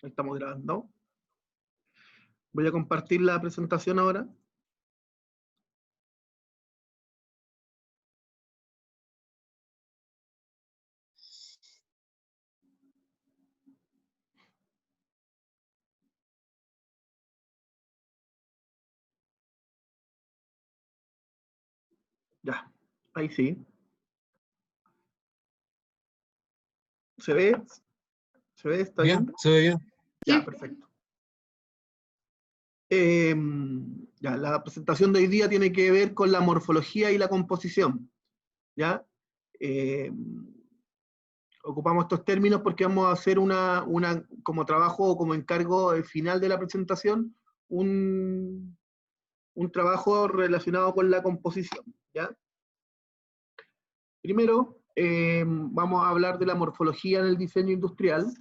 Estamos grabando. Voy a compartir la presentación ahora. Ya, ahí sí. ¿Se ve? ¿Se ve? ¿Está bien? Se ve bien. Ya, perfecto. Ya, la presentación de hoy día tiene que ver con la morfología y la composición. ¿Ya? Ocupamos estos términos porque vamos a hacer como trabajo o como encargo final de la presentación, un trabajo relacionado con la composición. ¿Ya? Primero, vamos a hablar de la morfología en el diseño industrial.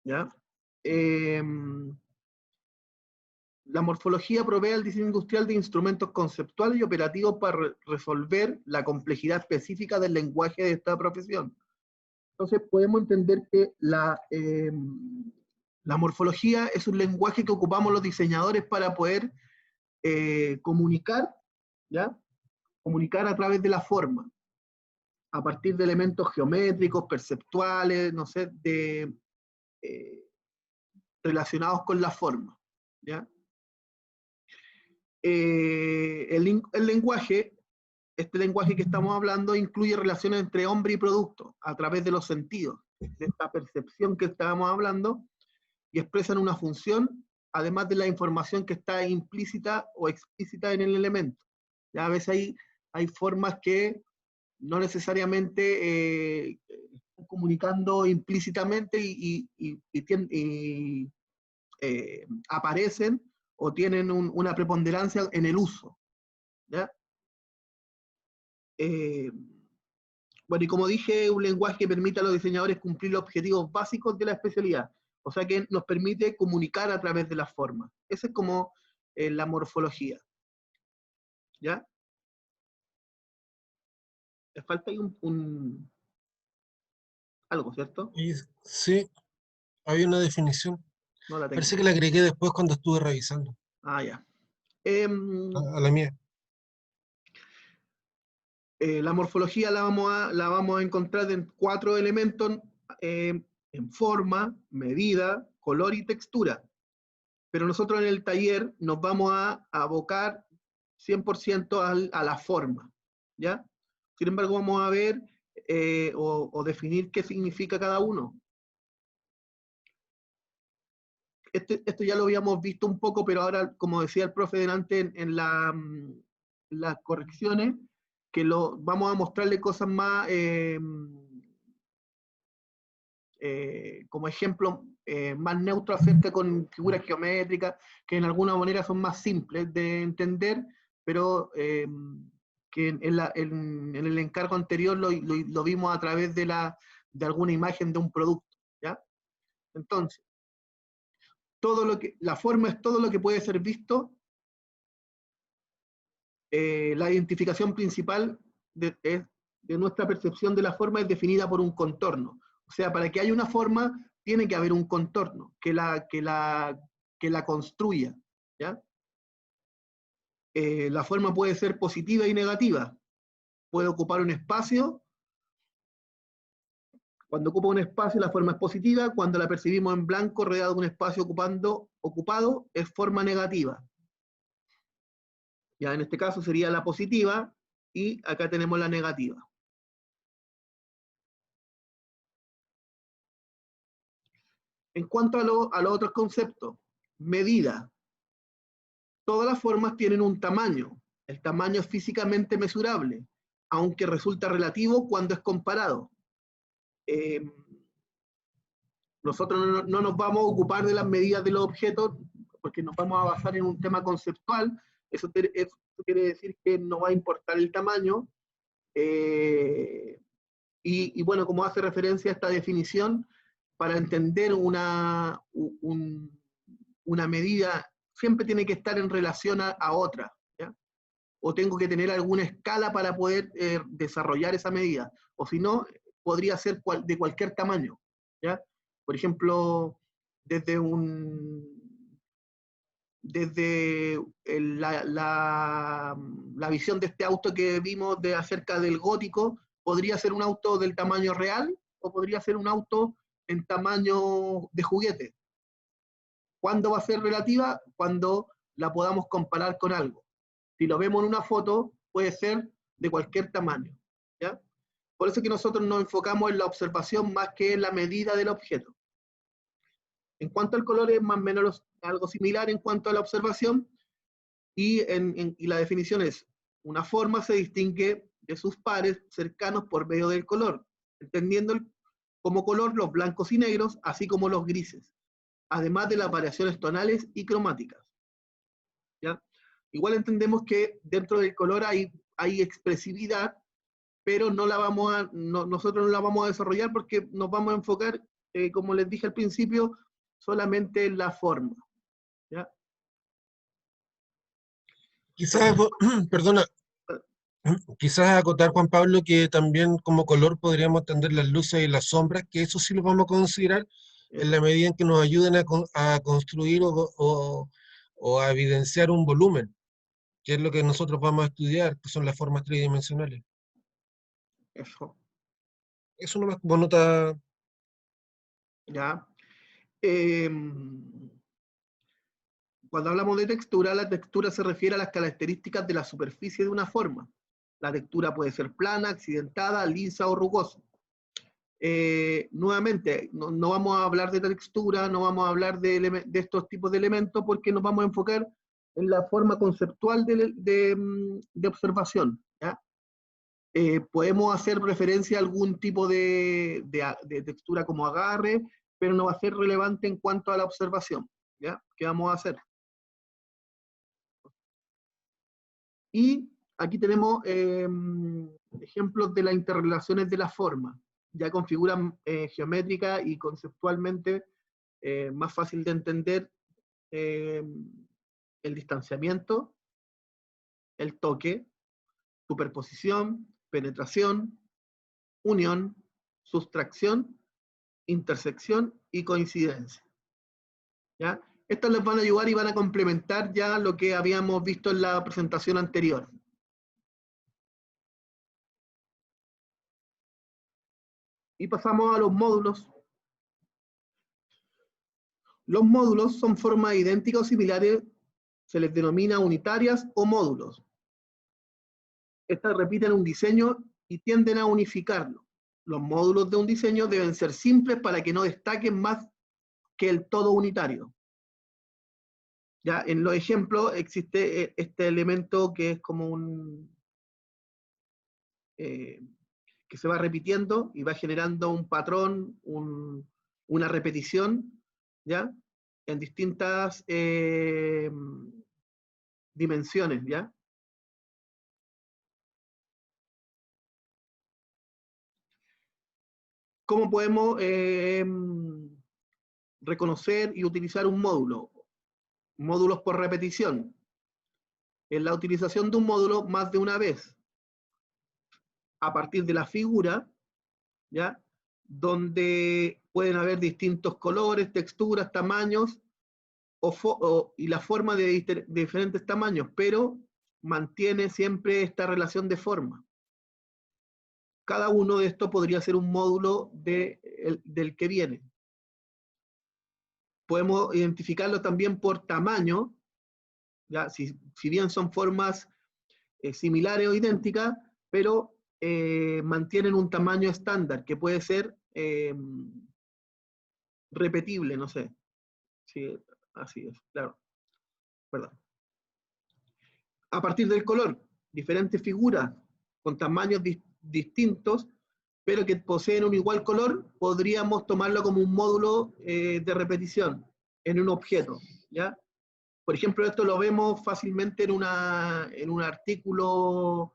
¿Ya? La morfología provee al diseño industrial de instrumentos conceptuales y operativos para resolver la complejidad específica del lenguaje de esta profesión. Entonces podemos entender que la morfología es un lenguaje que ocupamos los diseñadores para poder comunicar, ¿ya? Comunicar a través de la forma, a partir de elementos geométricos, perceptuales, no sé, relacionados con la forma, ¿ya? El lenguaje, este lenguaje que estamos hablando, incluye relaciones entre hombre y producto, a través de los sentidos, de esta percepción que estábamos hablando, y expresan una función, además de la información que está implícita o explícita en el elemento. Ya a veces hay formas que no necesariamente están comunicando implícitamente y aparecen o tienen una preponderancia en el uso. ¿Ya? Bueno, y como dije, un lenguaje que permite a los diseñadores cumplir los objetivos básicos de la especialidad, o sea que nos permite comunicar a través de las formas. Esa es como la morfología. ¿Ya? Le falta ahí algo, ¿cierto? Sí, había una definición. No la tengo. Parece que la agregué después cuando estuve revisando Ah, ya. a la mía. La morfología la vamos a encontrar en 4 elementos, en forma, medida, color y textura. Pero nosotros en el taller nos vamos a abocar 100% a la forma, ¿ya? Sin embargo, vamos a ver o definir qué significa cada uno. Esto ya lo habíamos visto un poco, pero ahora, como decía el profe delante en las correcciones, que vamos a mostrarle cosas más, como ejemplo, más neutro acerca con figuras geométricas, que en alguna manera son más simples de entender, pero que en el encargo anterior lo vimos a través de alguna imagen de un producto. ¿Ya? Entonces, la forma es todo lo que puede ser visto. La identificación principal de nuestra percepción de la forma es definida por un contorno. O sea, para que haya una forma, tiene que haber un contorno que la construya. ¿Ya? La forma puede ser positiva y negativa. Puede ocupar un espacio. Cuando ocupa un espacio, la forma es positiva. Cuando la percibimos en blanco, rodeado de un espacio ocupado, es forma negativa. Ya en este caso sería la positiva y acá tenemos la negativa. En cuanto a los otros conceptos, medida. Todas las formas tienen un tamaño. El tamaño es físicamente mesurable, aunque resulta relativo cuando es comparado. Nosotros no nos vamos a ocupar de las medidas de los objetos porque nos vamos a basar en un tema conceptual. Eso quiere decir que no va a importar el tamaño. Y bueno, como hace referencia a esta definición, para entender una medida siempre tiene que estar en relación a otra, ¿ya? O tengo que tener alguna escala para poder desarrollar esa medida, o si no, podría ser de cualquier tamaño, ¿ya? Por ejemplo, desde la visión de este auto que vimos acerca del gótico, podría ser un auto del tamaño real o podría ser un auto en tamaño de juguete. ¿Cuándo va a ser relativa? Cuando la podamos comparar con algo. Si lo vemos en una foto, puede ser de cualquier tamaño, ¿ya? Por eso es que nosotros nos enfocamos en la observación más que en la medida del objeto. En cuanto al color, es más o menos algo similar en cuanto a la observación, y la definición es: una forma se distingue de sus pares cercanos por medio del color, entendiendo como color los blancos y negros, así como los grises, además de las variaciones tonales y cromáticas, ¿ya? Igual entendemos que dentro del color hay expresividad, pero nosotros no la vamos a desarrollar porque nos vamos a enfocar, como les dije al principio, solamente en la forma, ¿ya? Quizás, perdona, quizás acotar, Juan Pablo, que también como color podríamos entender las luces y las sombras, que eso sí lo vamos a considerar en la medida en que nos ayuden a construir o a evidenciar un volumen, que es lo que nosotros vamos a estudiar, que son las formas tridimensionales. Eso, Eso nomás como nota. ¿ya? Cuando hablamos de textura, la textura se refiere a las características de la superficie de una forma. La textura puede ser plana, accidentada, lisa o rugosa. Nuevamente, no vamos a hablar de textura, no vamos a hablar de estos tipos de elementos, porque nos vamos a enfocar en la forma conceptual de observación, ¿ya? Podemos hacer referencia a algún tipo de textura como agarre, pero no va a ser relevante en cuanto a la observación, ¿ya? ¿Qué vamos a hacer? Y aquí tenemos ejemplos de las interrelaciones de la forma, ya con figuras geométricas y conceptualmente más fácil de entender: el distanciamiento, el toque, superposición, penetración, unión, sustracción, intersección y coincidencia, ¿ya? Estas les van a ayudar y van a complementar ya lo que habíamos visto en la presentación anterior. Y pasamos a los módulos. Los módulos son formas idénticas o similares, se les denomina unitarias o módulos. Estas repiten un diseño y tienden a unificarlo. Los módulos de un diseño deben ser simples para que no destaquen más que el todo unitario. Ya en los ejemplos existe este elemento que es como que se va repitiendo y va generando un patrón, una repetición, ¿ya? En distintas dimensiones, ¿ya? ¿Cómo podemos reconocer y utilizar un módulo? Módulos por repetición. En la utilización de un módulo más de una vez, a partir de la figura, ¿ya? Donde pueden haber distintos colores, texturas, tamaños, y la forma de diferentes tamaños, pero mantiene siempre esta relación de forma. Cada uno de estos podría ser un módulo del que viene. Podemos identificarlo también por tamaño, ¿ya? Si bien son formas similares o idénticas, pero mantienen un tamaño estándar que puede ser repetible, no sé. Sí, así es, claro. Perdón. A partir del color, diferentes figuras con tamaños distintos, pero que poseen un igual color, podríamos tomarlo como un módulo de repetición en un objeto, ¿ya? Por ejemplo, esto lo vemos fácilmente en un artículo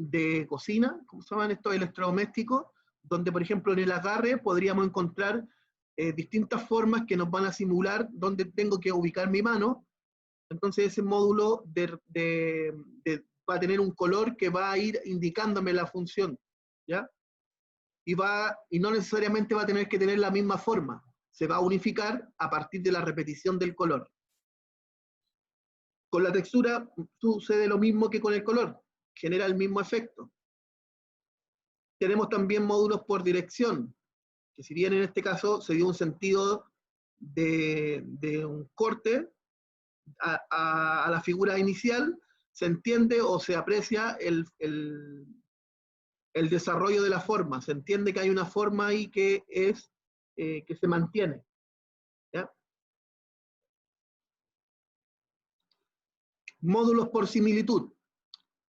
de cocina, ¿cómo se llaman estos electrodomésticos? Donde, por ejemplo, en el agarre podríamos encontrar distintas formas que nos van a simular dónde tengo que ubicar mi mano. Entonces ese módulo va a tener un color que va a ir indicándome la función, ¿ya? y no necesariamente va a tener que tener la misma forma. Se va a unificar a partir de la repetición del color. Con la textura sucede lo mismo que con el color, genera el mismo efecto. Tenemos también módulos por dirección, que si bien en este caso se dio un sentido de un corte a la figura inicial, se entiende o se aprecia el desarrollo de la forma, se entiende que hay una forma ahí que se mantiene. ¿Ya? Módulos por similitud.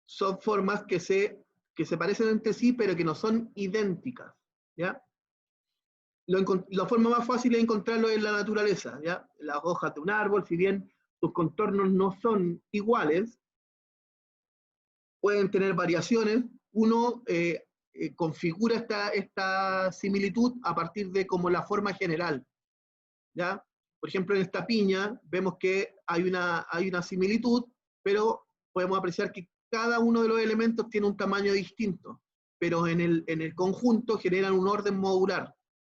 Son formas que se parecen entre sí, pero que no son idénticas. ¿Ya? La forma más fácil es encontrarlo en la naturaleza. ¿Ya? Las hojas de un árbol, si bien sus contornos no son iguales, pueden tener variaciones. Uno configura esta similitud a partir de como la forma general. ¿Ya? Por ejemplo, en esta piña vemos que hay una similitud, pero podemos apreciar que cada uno de los elementos tiene un tamaño distinto, pero en el conjunto generan un orden modular.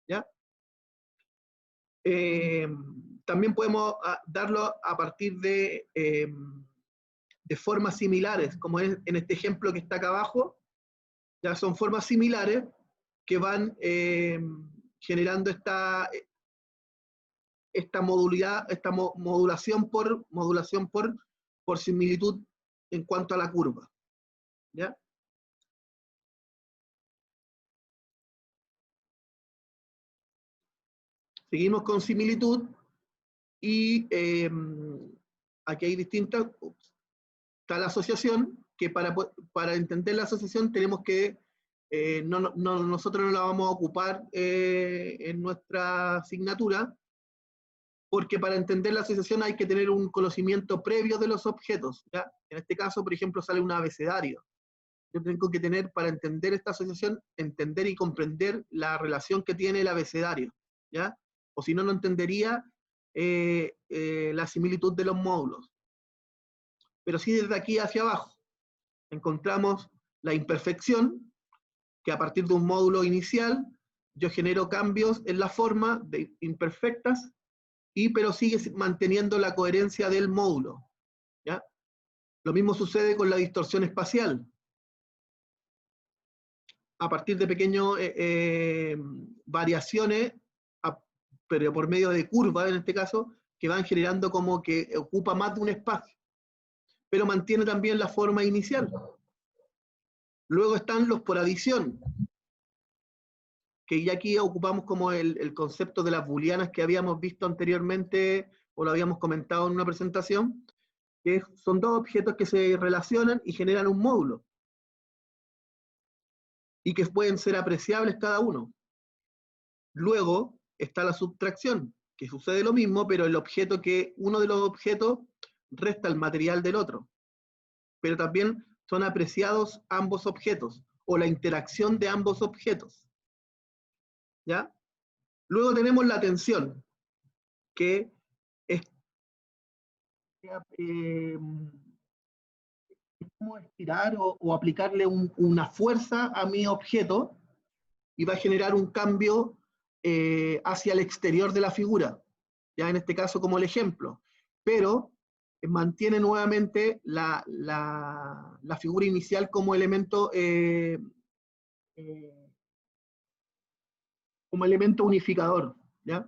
¿Ya? También podemos darlo a partir de formas similares, como es en este ejemplo que está acá abajo. Ya son formas similares que van generando esta modulación por similitud en cuanto a la curva. ¿Ya? Seguimos con similitud y aquí hay distintas. Está la asociación, que para entender la asociación tenemos que, nosotros no la vamos a ocupar en nuestra asignatura, porque para entender la asociación hay que tener un conocimiento previo de los objetos. ¿Ya? En este caso, por ejemplo, sale un abecedario. Yo tengo que tener, para entender esta asociación, entender y comprender la relación que tiene el abecedario. ¿Ya? O si no, no entendería la similitud de los módulos. Pero sí desde aquí hacia abajo encontramos la imperfección, que a partir de un módulo inicial yo genero cambios en la forma de imperfectas, pero sigue manteniendo la coherencia del módulo. ¿Ya? Lo mismo sucede con la distorsión espacial. A partir de pequeñas variaciones, pero por medio de curvas en este caso, que van generando como que ocupa más de un espacio, pero mantiene también la forma inicial. Luego están los por adición, que ya aquí ocupamos como el concepto de las booleanas que habíamos visto anteriormente, o lo habíamos comentado en una presentación, que son dos objetos que se relacionan y generan un módulo, y que pueden ser apreciables cada uno. Luego está la subtracción, que sucede lo mismo, pero uno de los objetos resta el material del otro. Pero también son apreciados ambos objetos, o la interacción de ambos objetos. ¿Ya? Luego tenemos la tensión, que es como estirar o aplicarle una fuerza a mi objeto y va a generar un cambio hacia el exterior de la figura, ya en este caso como el ejemplo, pero mantiene nuevamente la figura inicial como elemento unificador. ¿Ya?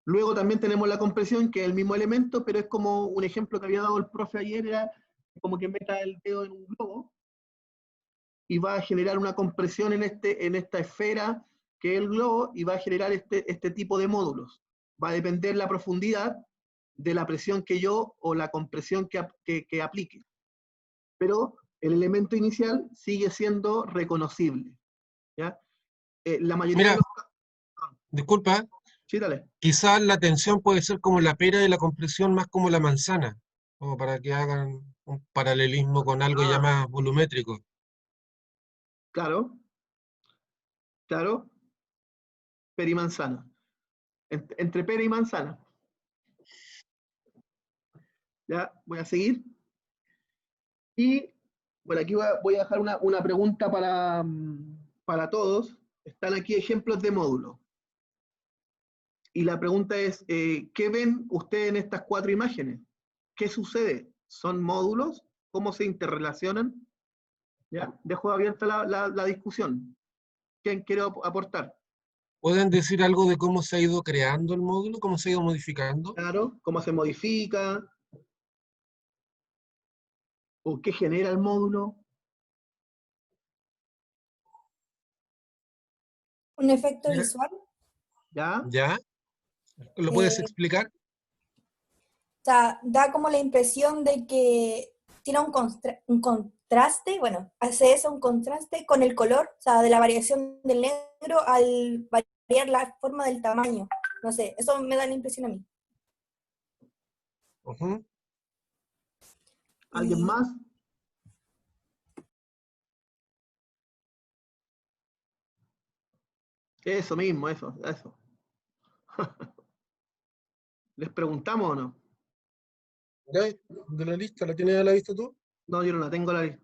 Luego también tenemos la compresión, que es el mismo elemento, pero es como un ejemplo que había dado el profe ayer, era como que meta el dedo en un globo y va a generar una compresión en esta esfera que es el globo, y va a generar este tipo de módulos. Va a depender la profundidad de la presión que yo o la compresión que aplique. Pero el elemento inicial sigue siendo reconocible. ¿Ya? La mayoría de Mira, los... disculpa, Sí, dale. quizás la tensión puede ser como la pera y la compresión más como la manzana, como para que hagan un paralelismo con algo ya Ah, más volumétrico. claro, claro. Pera y manzana. Entre pera y manzana. Ya, voy a seguir. Y por aquí voy a dejar una pregunta para todos. Están aquí ejemplos de módulos. Y la pregunta es, ¿qué ven ustedes en estas 4 imágenes? ¿Qué sucede? ¿Son módulos? ¿Cómo se interrelacionan? ¿Ya? Dejo abierta la discusión. ¿Quién quiere aportar? ¿Pueden decir algo de cómo se ha ido creando el módulo, cómo se ha ido modificando? Claro, ¿cómo se modifica? ¿O qué genera el módulo? Un efecto Mira, visual. ¿Ya? ¿ya? ¿Lo puedes O explicar? sea, da como la impresión de que tiene un contraste, bueno, hace eso, un contraste con el color, o sea, de la variación del negro al variar la forma del tamaño. No sé, eso me da la impresión a mí. Ujú. ¿Alguien Y más? Eso mismo, eso. ¿Les preguntamos o no? ¿Ya? ¿De la lista? ¿La tienes a la vista tú? No, yo no la tengo la lista.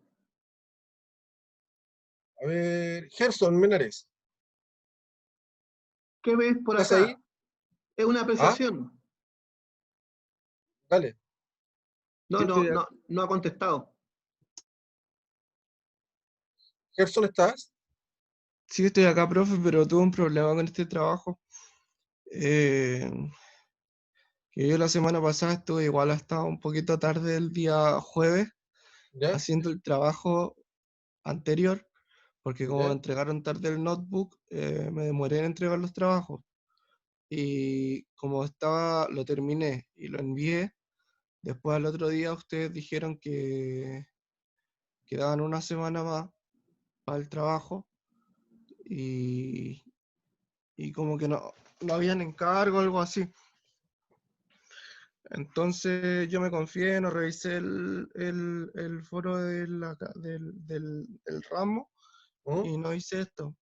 A ver, Gerson Menares, ¿Qué ves por ¿estás ahí? acá? Es una Ah, apreciación. dale. No, Sí, no, no, no ha contestado. Gerson, ¿estás? Sí, estoy acá, profe, pero tuve un problema con este trabajo. Eh, que yo la semana pasada estuve igual hasta un poquito tarde el día jueves ¿Ya? haciendo el trabajo anterior, porque como me ¿Ya? entregaron tarde el notebook, me demoré en entregar los trabajos. Y como estaba, lo terminé y lo envié. Después al otro día ustedes dijeron que quedaban una semana más para el trabajo y, y como que no habían encargo o algo así. Entonces yo me confié, no revisé el foro del ramo ¿Mm? y no hice esto.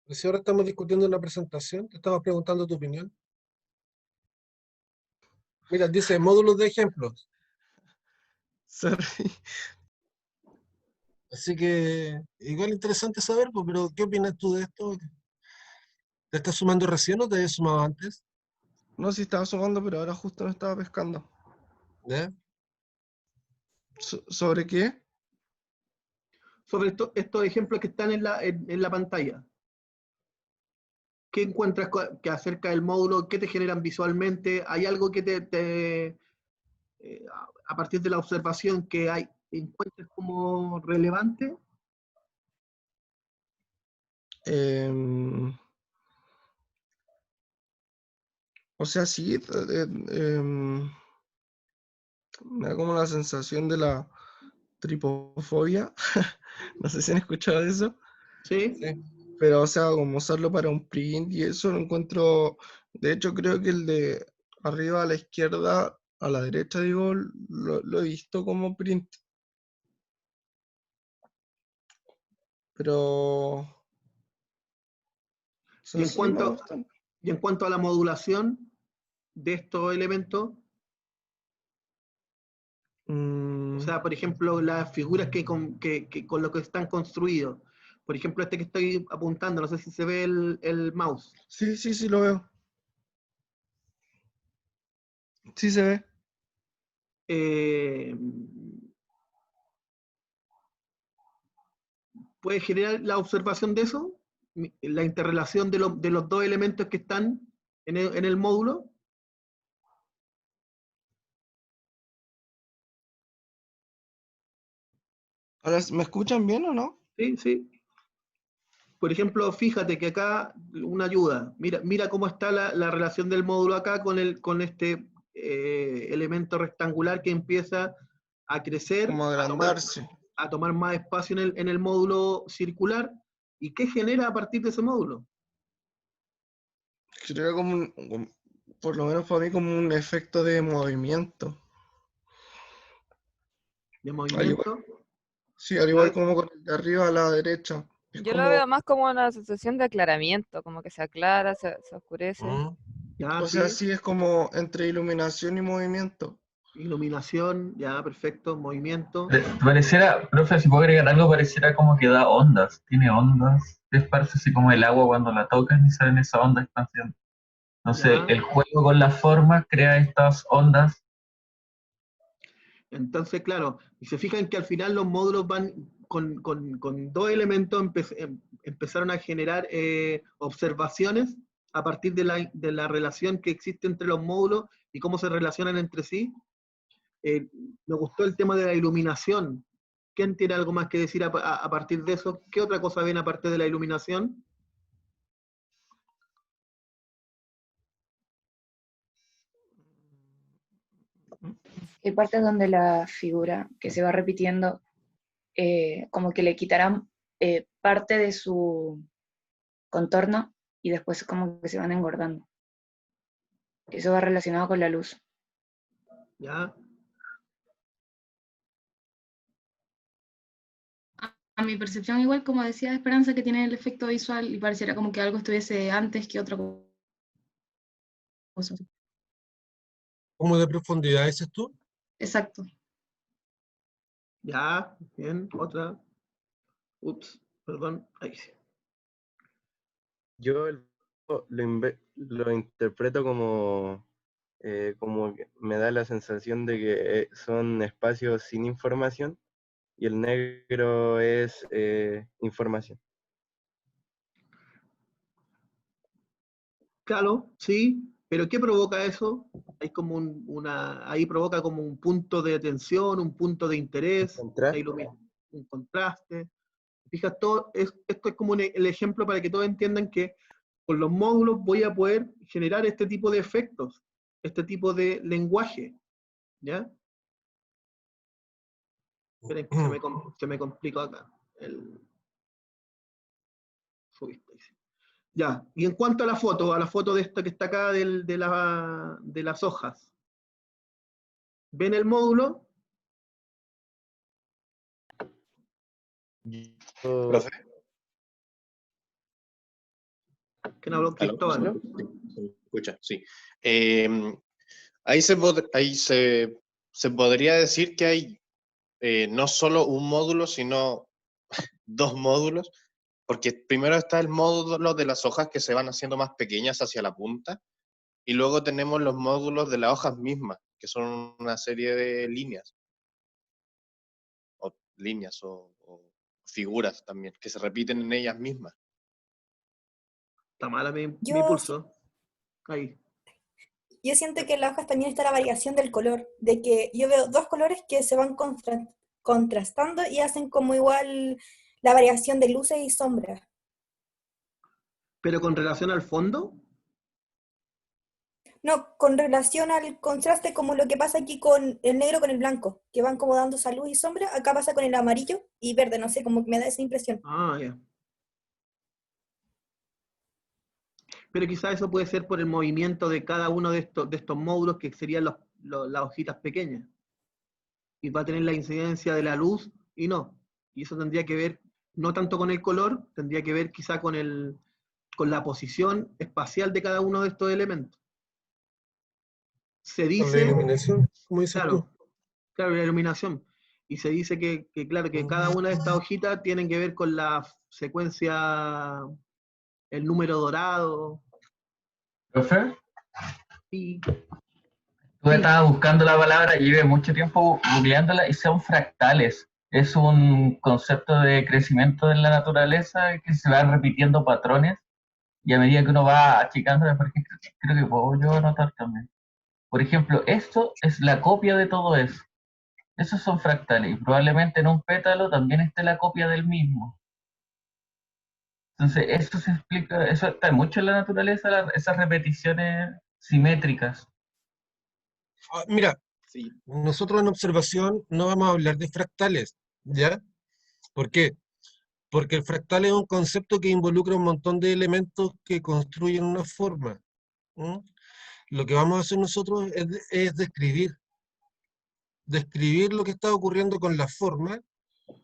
Si ahora estamos discutiendo una presentación, te estamos preguntando tu opinión. Mira, dice módulos de ejemplos. Sorry. Así que igual interesante saber, pues, pero ¿qué opinas tú de esto? ¿Te estás sumando recién o te habías sumado antes? No sé si estaba sumando, pero ahora justo me estaba pescando. ¿Ya? ¿Sobre qué? Sobre estos ejemplos que están en la pantalla. ¿Qué encuentras que acerca del módulo? ¿Qué te generan visualmente? ¿Hay algo que a partir de la observación que hay, encuentres como relevante? Em, o sea, sí, me da como la sensación de la tripofobia. No sé si han escuchado de eso. ¿Sí? Sí. Pero, o sea, como usarlo para un print y eso lo encuentro. De hecho, creo que el de arriba a la izquierda, a la derecha, digo, lo he visto como print. Pero, o Y sea, sí me gustan. en cuanto a la modulación de estos elementos, o Mm, sea, por ejemplo, las figuras que con lo que están construidos. Por ejemplo, este que estoy apuntando, no sé si se ve el mouse. sí, sí, sí lo veo. Sí se ve. Eh, ¿Puede generar la observación de eso? La interrelación de los 2 elementos que están en el módulo. Ahora, ¿me escuchan bien o no? Sí, sí. Por ejemplo, fíjate que acá una ayuda. Mira cómo está la relación del módulo acá con este elemento rectangular que empieza a crecer, Como agrandarse. a tomar más espacio en el módulo circular. ¿Y qué genera a partir de ese módulo? Creo como por lo menos para mí, como un efecto de movimiento. ¿De Al igual, movimiento? sí, al igual Ya, como con el de arriba a la derecha. Es Yo lo como, veo más como una sensación de aclaramiento, como que se aclara, se oscurece. ¿Mm? ya, o sea, sí. sí es como entre iluminación y movimiento. Iluminación, ya, perfecto. Movimiento. Pareciera, profe, si puedo agregar algo, pareciera como que da ondas, tiene ondas se esparce así como el agua cuando la tocan y salen esas ondas expansión. Entonces, Ya. el juego con la forma crea estas ondas. Entonces, claro, y se fijan que al final los módulos van con dos elementos, empezaron a generar observaciones a partir de la relación que existe entre los módulos y cómo se relacionan entre sí. Me gustó el tema de la iluminación. ¿Quién tiene algo más que decir a partir de eso? ¿Qué otra cosa ven aparte de la iluminación? Hay partes donde la figura que se va repitiendo, como que le quitarán parte de su contorno y después como que se van engordando. Eso va relacionado con la luz. ¿Ya? A mi percepción, igual como decía Esperanza, que tiene el efecto visual y pareciera como que algo estuviese antes que otra cosa. ¿Cómo de profundidad dices tú? Exacto. Ya, bien, otra. Ups, perdón, ahí sí. Yo lo interpreto como que me da la sensación de que son espacios sin información y el negro es información. Claro, sí, pero ¿qué provoca eso? Hay como ahí provoca como un punto de atención, un punto de interés, ¿Contraste? un contraste. Fijas, esto es como el ejemplo para que todos entiendan que con los módulos voy a poder generar este tipo de efectos, este tipo de lenguaje, ¿ya? Esperen, se me complicó acá. Subiste, dice. Ya, y en cuanto a la foto de esta que está acá de las hojas, ¿ven el módulo? Yo- ¿Quién habló? ¿Aló? Cristóbal. ¿Se me escucha? Sí. Ahí se podría decir que hay no solo un módulo, sino dos módulos, porque primero está el módulo de las hojas que se van haciendo más pequeñas hacia la punta, y luego tenemos los módulos de las hojas mismas, que son una serie de líneas, o figuras también, que se repiten en ellas mismas. Está mala mi Yo, pulso. Ahí. yo siento que en las hojas también está la variación del color, de que yo veo dos colores que se van contrastando y hacen como igual la variación de luces y sombras. Pero con relación al fondo, No, con relación al contraste, como lo que pasa aquí con el negro con el blanco, que van como dando esa luz y sombra, acá pasa con el amarillo y verde, no sé, como que me da esa impresión. ya. Pero quizás eso puede ser por el movimiento de cada uno de estos módulos que serían las hojitas pequeñas. Y va a tener la incidencia de la luz y no. Y eso tendría que ver, no tanto con el color, tendría que ver quizá con la posición espacial de cada uno de estos elementos. Se ¿La dice, iluminación? ¿Cómo dices tú? claro, la iluminación. Y se dice que claro, que cada una de estas hojitas tienen que ver con la secuencia, el número dorado. ¿Profe? Y Tú estabas buscando la palabra, llevé mucho tiempo googleándola y son fractales. Es un concepto de crecimiento de la naturaleza que se van repitiendo patrones y a medida que uno va achicando, por ejemplo, creo que puedo yo anotar también. Por ejemplo, esto es la copia de todo eso. Esos son fractales y probablemente en un pétalo también esté la copia del mismo. Entonces, eso se explica, eso está mucho en la naturaleza, esas repeticiones simétricas. Mira, Sí. nosotros en observación no vamos a hablar de fractales, ¿ya? ¿Por qué? Porque el fractal es un concepto que involucra un montón de elementos que construyen una forma. ¿Mm? Lo que vamos a hacer nosotros es describir lo que está ocurriendo con la forma.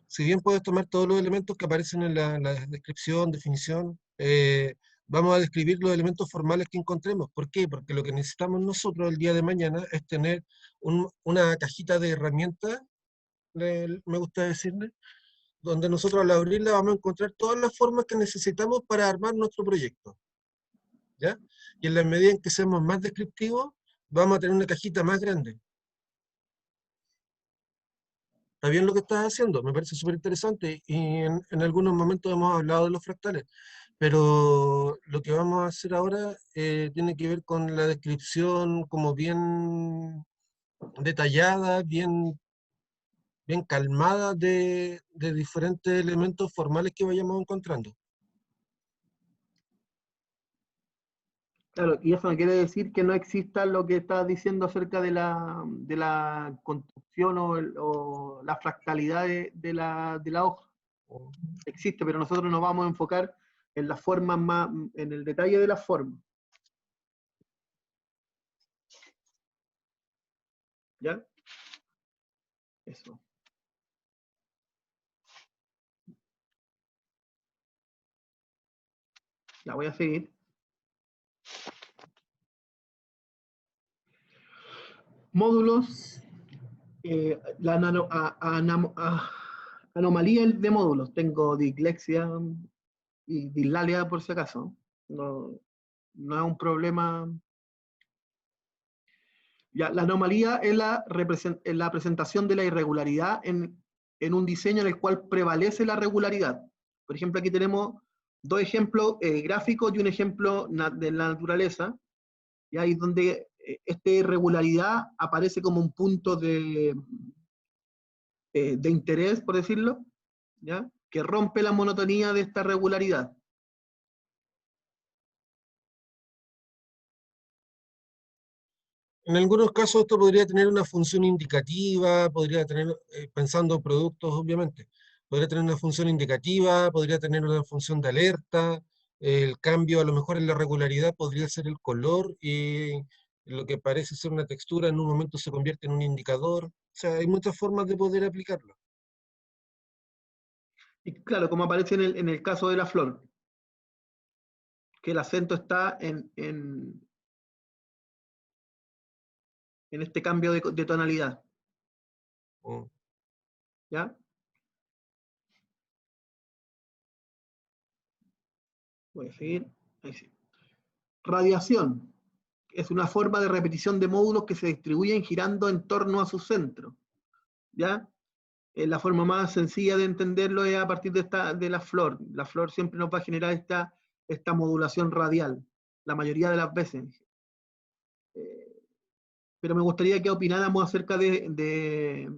Si bien puedes tomar todos los elementos que aparecen en la descripción, definición, vamos a describir los elementos formales que encontremos. ¿Por qué? Porque lo que necesitamos nosotros el día de mañana es tener una cajita de herramientas, me gusta decirle, donde nosotros al abrirla vamos a encontrar todas las formas que necesitamos para armar nuestro proyecto, ¿ya? Y en la medida en que seamos más descriptivos, vamos a tener una cajita más grande. ¿Está bien lo que estás haciendo? Me parece súper interesante, y en algunos momentos hemos hablado de los fractales, pero lo que vamos a hacer ahora tiene que ver con la descripción como bien detallada, bien calmada de diferentes elementos formales que vayamos encontrando. Claro, y eso no quiere decir que no exista lo que estás diciendo acerca de la construcción o la fractalidad de la hoja. Existe, pero nosotros nos vamos a enfocar en las formas más, en el detalle de las formas. ¿Ya? Eso. La voy a seguir. Módulos. La anomalía de módulos. Tengo dislexia y dislalia por si acaso. No es un problema. Ya, la anomalía es la presentación de la irregularidad en un diseño en el cual prevalece la regularidad. Por ejemplo, aquí tenemos dos ejemplos gráficos y un ejemplo de la naturaleza, y ahí donde esta irregularidad aparece como un punto de interés, por decirlo, ¿ya? Que rompe la monotonía de esta regularidad. En algunos casos esto podría tener una función indicativa, podría tener, pensando en productos obviamente, podría tener una función indicativa, podría tener una función de alerta, el cambio a lo mejor en la regularidad podría ser el color, y lo que parece ser una textura en un momento se convierte en un indicador. O sea, hay muchas formas de poder aplicarlo. Y claro, como aparece en el caso de la flor, que el acento está en este cambio de tonalidad. ¿Ya? Voy a seguir. Ahí sí. Radiación. Es una forma de repetición de módulos que se distribuyen girando en torno a su centro. ¿Ya? La forma más sencilla de entenderlo es a partir de la flor. La flor siempre nos va a generar esta modulación radial, la mayoría de las veces. Pero me gustaría que opináramos acerca de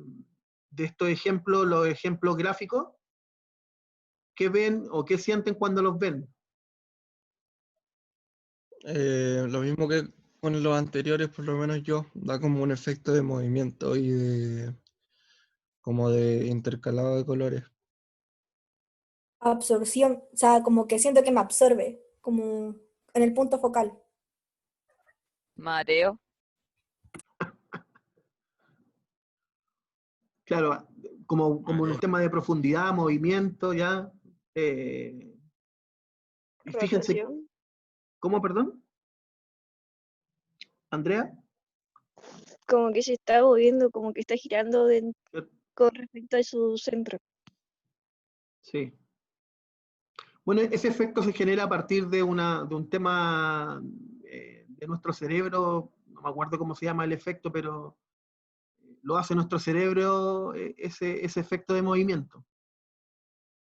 estos ejemplos, los ejemplos gráficos. ¿Qué ven o qué sienten cuando los ven? Lo mismo que con los anteriores, por lo menos yo, da como un efecto de movimiento y como de intercalado de colores. Absorción, o sea, como que siento que me absorbe, como en el punto focal. Mareo. Claro, como un tema de profundidad, movimiento, ya. Y fíjense, Rotación. ¿cómo, perdón? ¿Andrea? Como que se está moviendo, como que está girando con respecto a su centro. Sí. Bueno, ese efecto se genera a partir de un tema de nuestro cerebro, no me acuerdo cómo se llama el efecto, pero lo hace nuestro cerebro ese efecto de movimiento.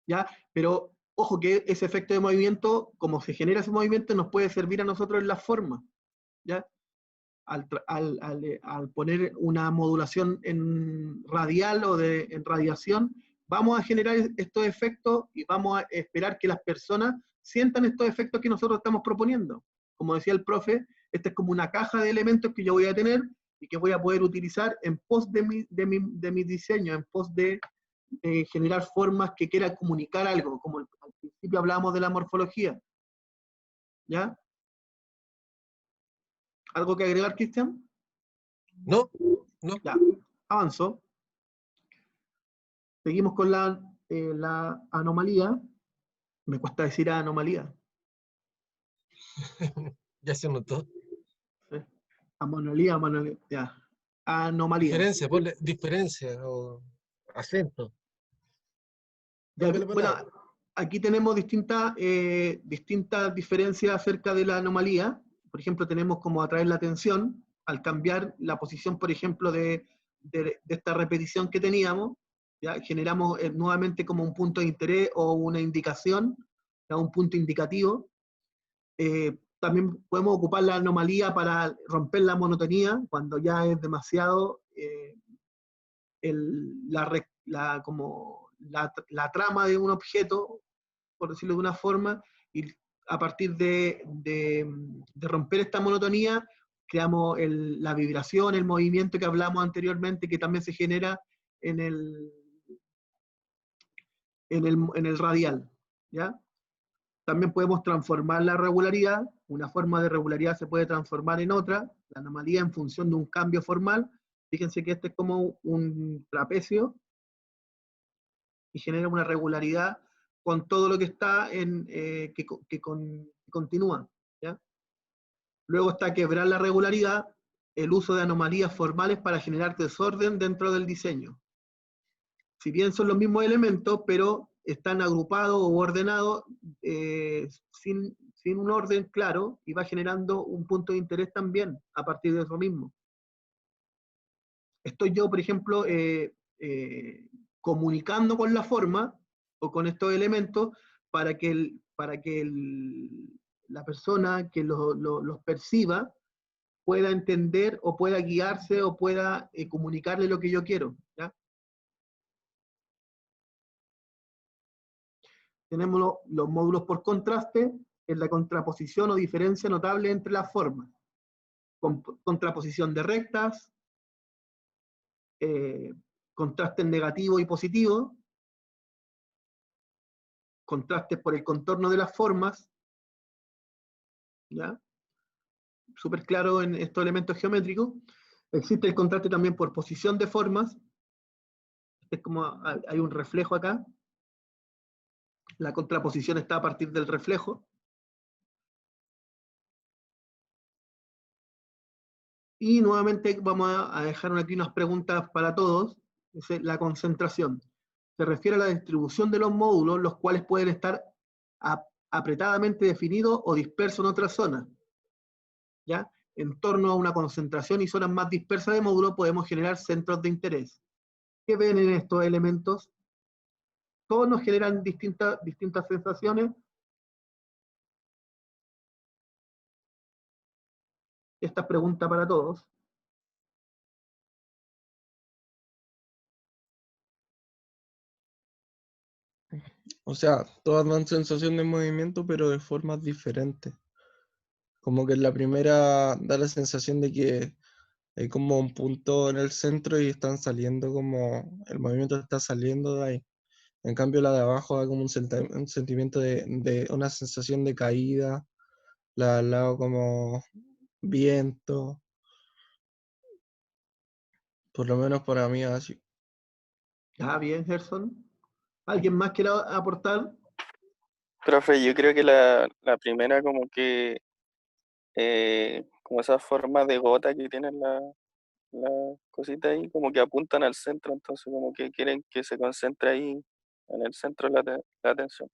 ¿Ya? Pero ojo que ese efecto de movimiento, como se genera ese movimiento, nos puede servir a nosotros en la forma. ¿Ya? Al poner una modulación en radial o en radiación, vamos a generar estos efectos y vamos a esperar que las personas sientan estos efectos que nosotros estamos proponiendo. Como decía el profe, esta es como una caja de elementos que yo voy a tener y que voy a poder utilizar en pos de mi diseño, en pos de generar formas que quieran comunicar algo, como al principio hablábamos de la morfología. ¿Ya? ¿Algo que agregar, Cristian? No. Ya, avanzo. Seguimos con la anomalía. Me cuesta decir anomalía. Ya se notó. ¿Sí? Anomalía, ya. Anomalía. Diferencia, ponle diferencia o acento. Ya, Dame la bueno, palabra. aquí tenemos distintas diferencias acerca de la anomalía. Por ejemplo, tenemos como atraer la atención al cambiar la posición, por ejemplo, de esta repetición que teníamos. ¿Ya? Generamos nuevamente como un punto de interés o una indicación, ¿ya? Un punto indicativo. También podemos ocupar la anomalía para romper la monotonía, cuando ya es demasiado la trama de un objeto, por decirlo de una forma, y a partir de romper esta monotonía, creamos la vibración, el movimiento que hablamos anteriormente, que también se genera en el radial, ¿ya? También podemos transformar la regularidad, una forma de regularidad se puede transformar en otra, la anomalía en función de un cambio formal. Fíjense que este es como un trapecio, y genera una regularidad con todo lo que está que continúa, ¿ya? Luego está quebrar la regularidad, el uso de anomalías formales para generar desorden dentro del diseño. Si bien son los mismos elementos, pero están agrupados o ordenados sin un orden claro, y va generando un punto de interés también a partir de eso mismo. Estoy yo, por ejemplo, comunicando con la forma o con estos elementos para que la persona que los perciba pueda entender o pueda guiarse o pueda comunicarle lo que yo quiero, ¿ya? Tenemos los módulos por contraste, en la contraposición o diferencia notable entre las formas. Contraposición de rectas, contrastes negativos y positivos, contrastes por el contorno de las formas, ¿ya? Súper claro en estos elementos geométricos. Existe el contraste también por posición de formas. Es como hay un reflejo acá. La contraposición está a partir del reflejo. Y nuevamente vamos a dejar aquí unas preguntas para todos. Es la concentración. Se refiere a la distribución de los módulos, los cuales pueden estar apretadamente definidos o dispersos en otras zonas, ¿ya? En torno a una concentración y zonas más dispersas de módulos podemos generar centros de interés. ¿Qué ven en estos elementos? Todos nos generan distintas sensaciones. Esta pregunta para todos. O sea, todas dan sensación de movimiento, pero de formas diferentes. Como que en la primera da la sensación de que hay como un punto en el centro y están saliendo como, el movimiento está saliendo de ahí. En cambio la de abajo da como un sentimiento de una sensación de caída, la de al lado como viento, por lo menos para mí es así. Ah, bien, Gerson. ¿Alguien más quiere aportar? Profe, yo creo que la primera como que, como esa forma de gota que tienen la cosita ahí, como que apuntan al centro, entonces como que quieren que se concentre ahí en el centro la atención.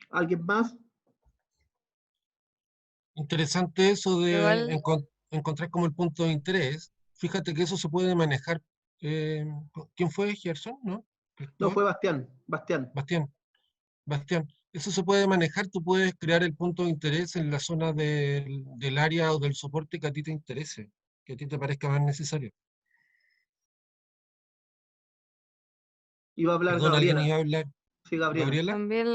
¿Alguien más? Interesante eso de Igual, encontrar como el punto de interés. Fíjate que eso se puede manejar. eh, ¿Quién fue? Gerson, ¿no? No, Cristóbal, fue Bastián. Bastián. Bastián, eso se puede manejar, tú puedes crear el punto de interés en la zona del área o del soporte que a ti te interese, que a ti te parezca más necesario. Iba a hablar Perdón, ¿alguien Gabriela. iba a hablar? Sí, Gabriela. ¿Gabriela? también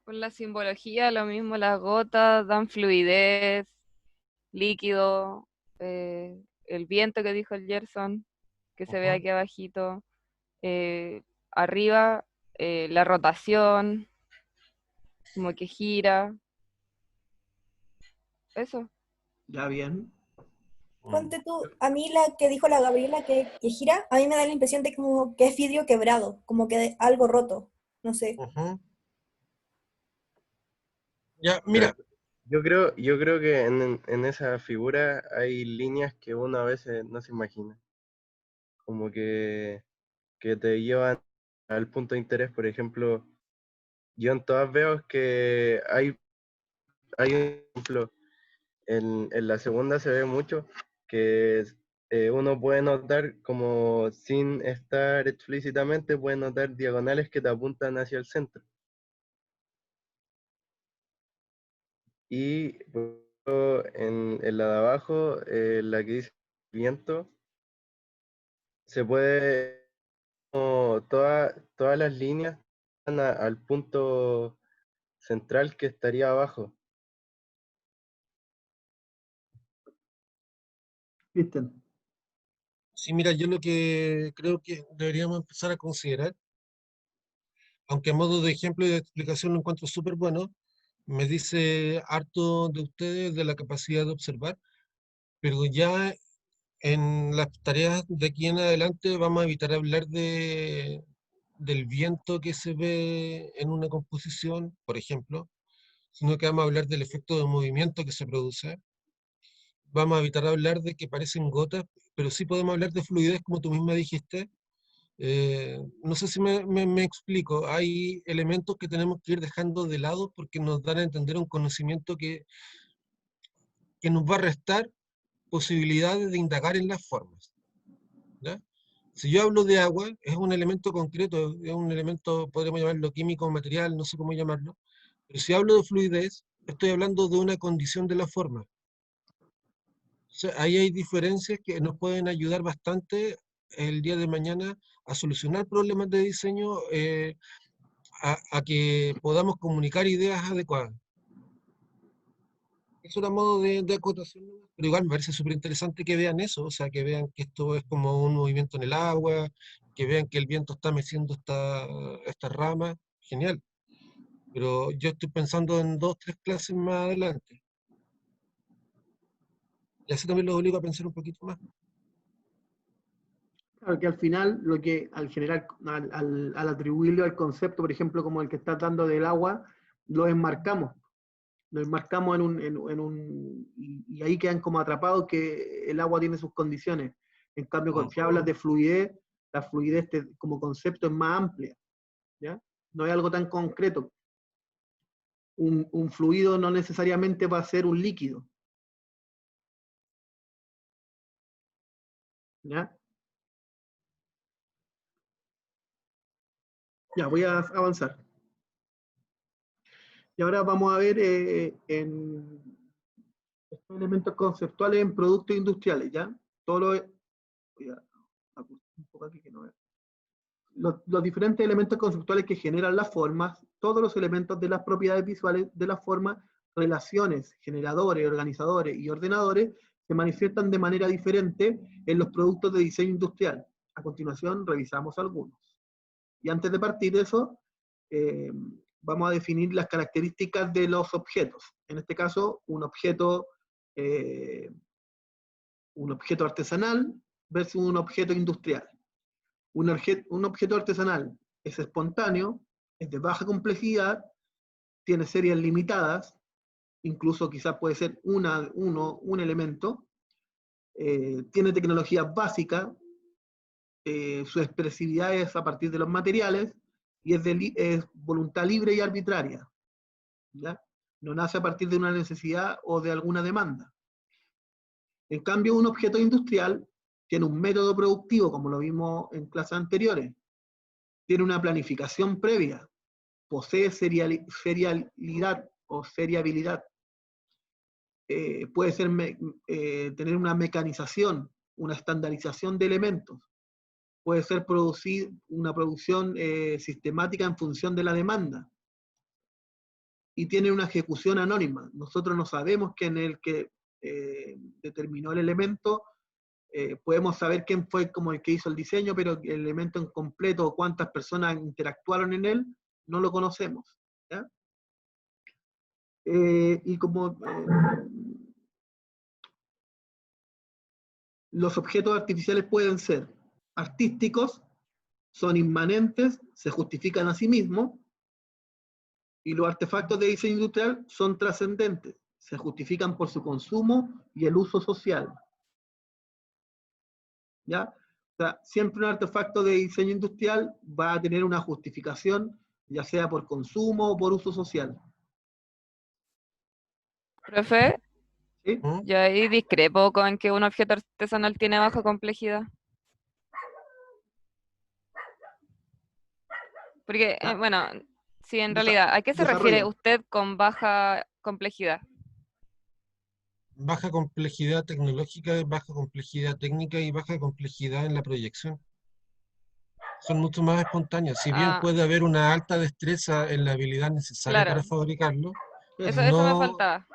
con la simbología, lo mismo, las gotas dan fluidez, líquido, el viento que dijo el Gerson, que se ve Ujú. aquí abajito, eh, arriba, la rotación, como que gira, eso. Ya, bien. Ponte tú, a mí la que dijo la Gabriela que gira, a mí me da la impresión de como que es vidrio quebrado, como que algo roto, no sé. Ujú. Ya, Pero mira, yo creo que en esa figura hay líneas que uno a veces no se imagina. Como que te llevan al punto de interés. Por ejemplo, yo en todas veo que hay un ejemplo, en la segunda se ve mucho que uno puede notar, como sin estar explícitamente, puede notar diagonales que te apuntan hacia el centro. Y en la de abajo, la que dice viento, se puede, como todas las líneas van al punto central que estaría abajo. Cristian. Sí, mira, yo lo que creo que deberíamos empezar a considerar, aunque a modo de ejemplo y de explicación lo encuentro súper bueno, me dice harto de ustedes de la capacidad de observar, pero ya en las tareas de aquí en adelante vamos a evitar hablar del viento que se ve en una composición, por ejemplo, sino que vamos a hablar del efecto de movimiento que se produce. Vamos a evitar hablar de que parecen gotas, pero sí podemos hablar de fluidez, como tú misma dijiste. No sé si me explico. Hay elementos que tenemos que ir dejando de lado porque nos dan a entender un conocimiento que nos va a restar posibilidades de indagar en las formas, ¿ya? Si yo hablo de agua, es un elemento concreto, es un elemento, podríamos llamarlo químico, material, no sé cómo llamarlo, pero si hablo de fluidez, estoy hablando de una condición de la forma. O sea, ahí hay diferencias que nos pueden ayudar bastante el día de mañana a solucionar problemas de diseño, a que podamos comunicar ideas adecuadas. Eso era modo de acotación, ¿no? Pero igual me parece súper interesante que vean eso, o sea, que vean que esto es como un movimiento en el agua, que vean que el viento está meciendo esta rama, genial. Pero yo estoy pensando en 2, 3 clases más adelante. Y así también los obligo a pensar un poquito más. Claro, que al final, lo que al generar, al atribuirlo al concepto, por ejemplo, como el que está dando del agua, lo enmarcamos y ahí quedan como atrapados que el agua tiene sus condiciones. En cambio, cuando si hablas de fluidez, la fluidez como concepto es más amplia, ¿ya? No es algo tan concreto. Un fluido no necesariamente va a ser un líquido, ¿ya? Ya, voy a avanzar. Y ahora vamos a ver en estos elementos conceptuales en productos industriales, ¿ya? Todo lo, voy a ajustar un poco aquí que no veo. Los diferentes elementos conceptuales que generan las formas, todos los elementos de las propiedades visuales de las formas, relaciones, generadores, organizadores y ordenadores, se manifiestan de manera diferente en los productos de diseño industrial. A continuación, revisamos algunos. Y antes de partir de eso, vamos a definir las características de los objetos. En este caso, un objeto artesanal versus un objeto industrial. Un objeto artesanal es espontáneo, es de baja complejidad, tiene series limitadas, incluso quizás puede ser un elemento, tiene tecnología básica, su expresividad es a partir de los materiales y es voluntad libre y arbitraria, ¿ya? No nace a partir de una necesidad o de alguna demanda. En cambio, un objeto industrial tiene un método productivo, como lo vimos en clases anteriores, tiene una planificación previa, posee serialidad o seriabilidad, puede ser tener una mecanización, una estandarización de elementos, puede ser una producción sistemática en función de la demanda, y tiene una ejecución anónima. Nosotros no sabemos quién es el que determinó el elemento, podemos saber quién fue como el que hizo el diseño, pero el elemento en completo o cuántas personas interactuaron en él, no lo conocemos, ¿ya? Y como los objetos artificiales pueden ser artísticos, son inmanentes, se justifican a sí mismos, y los artefactos de diseño industrial son trascendentes, se justifican por su consumo y el uso social, ¿ya? O sea, siempre un artefacto de diseño industrial va a tener una justificación, ya sea por consumo o por uso social. Profe, ¿Sí? yo ahí discrepo con que un objeto artesanal tiene baja complejidad. Porque, bueno, sí, en realidad, ¿a qué se refiere Desarrolla. usted con baja complejidad? Baja complejidad tecnológica, baja complejidad técnica y baja complejidad en la proyección. Son mucho más espontáneas. Si bien Ah, puede haber una alta destreza en la habilidad necesaria para claro, fabricarlo, eso me no, faltaba.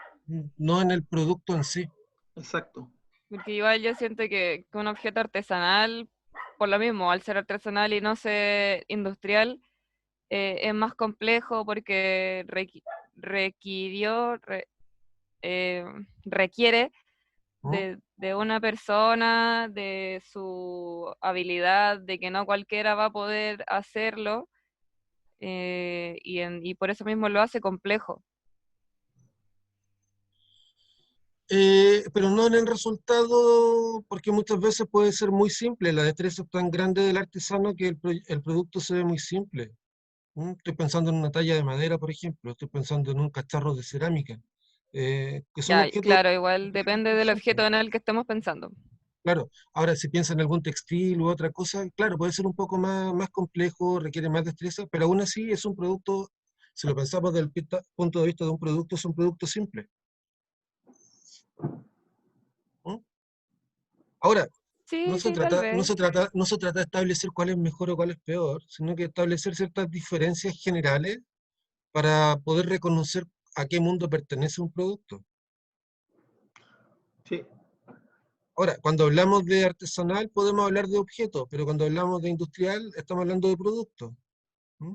no en el producto en sí. Exacto. Porque igual yo siento que un objeto artesanal, por lo mismo, al ser artesanal y no ser industrial, es más complejo porque eh, requiere ¿Mm? de una persona, de su habilidad, de que no cualquiera va a poder hacerlo, y por eso mismo lo hace complejo. Pero no en el resultado, porque muchas veces puede ser muy simple. La destreza es tan grande del artesano que el producto se ve muy simple. Estoy pensando en una talla de madera, por ejemplo. Estoy pensando en un cacharro de cerámica. Que son Ya, objetos claro, igual depende muy del simples. objeto en el que estemos pensando. Claro, ahora si piensa en algún textil u otra cosa, claro, puede ser un poco más complejo, requiere más destreza, pero aún así es un producto, si lo pensamos desde el punto de vista de un producto, es un producto simple. ¿Mm? Ahora, Sí, sí, tal vez. no se trata de establecer cuál es mejor o cuál es peor, sino que establecer ciertas diferencias generales para poder reconocer a qué mundo pertenece un producto. Sí. Ahora, cuando hablamos de artesanal podemos hablar de objetos, pero cuando hablamos de industrial estamos hablando de producto. ¿Mm?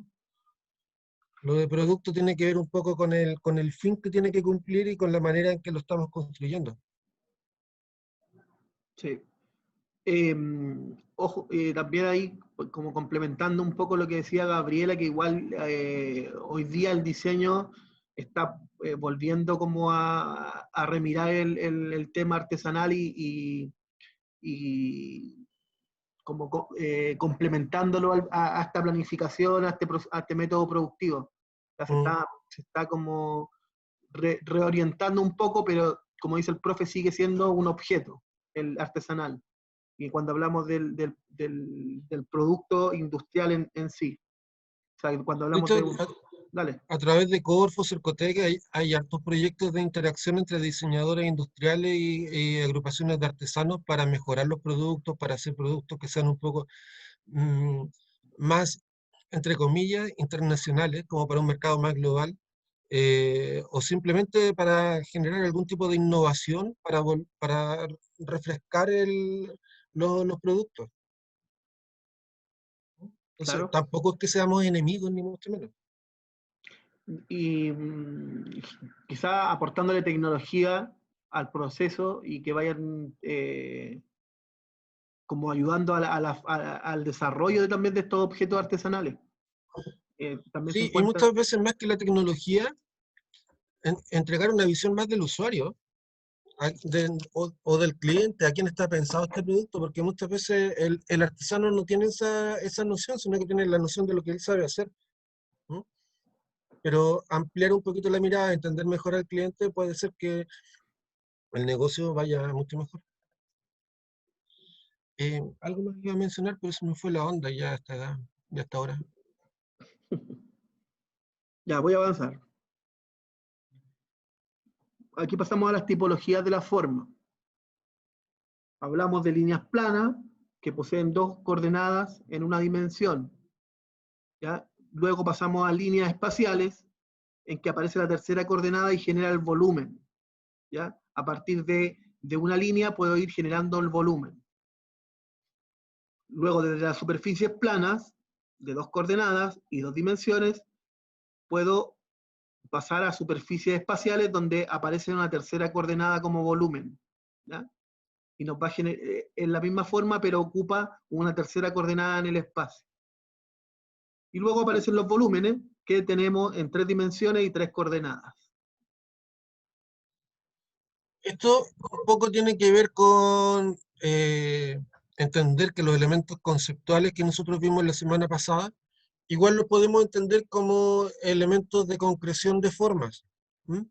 Lo de producto tiene que ver un poco con el fin que tiene que cumplir y con la manera en que lo estamos construyendo. Sí. Ojo, también ahí, pues, como complementando un poco lo que decía Gabriela, que igual hoy día el diseño está volviendo como a remirar el tema artesanal y como complementándolo a esta planificación, a este método productivo. O sea, se está como reorientando un poco, pero como dice el profe, sigue siendo un objeto, el artesanal. Y cuando hablamos del producto industrial en sí. O sea, cuando De hablamos hecho, de un... Dale. a través de Corfo, Cercotec, hay hartos proyectos de interacción entre diseñadores industriales y agrupaciones de artesanos para mejorar los productos, para hacer productos que sean un poco más, entre comillas, internacionales, como para un mercado más global, o simplemente para generar algún tipo de innovación para refrescar los productos. Entonces, Claro. tampoco es que seamos enemigos, ni mucho menos. Y quizá aportándole tecnología al proceso y que vayan como ayudando al desarrollo también de estos objetos artesanales. También se Sí, y encuentra... muchas veces más que la tecnología, entregar una visión más del usuario o del cliente, a quién está pensado este producto, porque muchas veces el artesano no tiene esa noción, sino que tiene la noción de lo que él sabe hacer. ¿No? Pero ampliar un poquito la mirada, entender mejor al cliente, puede ser que el negocio vaya mucho mejor. Algo más iba a mencionar, pero se me fue la onda ya hasta ahora. Ya, voy a avanzar. Aquí pasamos a las tipologías de la forma. Hablamos de líneas planas que poseen dos coordenadas en una dimensión. ¿Ya? Luego pasamos a líneas espaciales en que aparece la tercera coordenada y genera el volumen. ¿Ya? A partir de una línea puedo ir generando el volumen. Luego, desde las superficies planas de dos coordenadas y dos dimensiones, puedo pasar a superficies espaciales donde aparece una tercera coordenada como volumen. ¿Ya? Y nos va a generar en la misma forma, pero ocupa una tercera coordenada en el espacio. Y luego aparecen los volúmenes que tenemos en 3 dimensiones y 3 coordenadas. Esto un poco tiene que ver con entender que los elementos conceptuales que nosotros vimos la semana pasada, igual los podemos entender como elementos de concreción de formas. ¿M?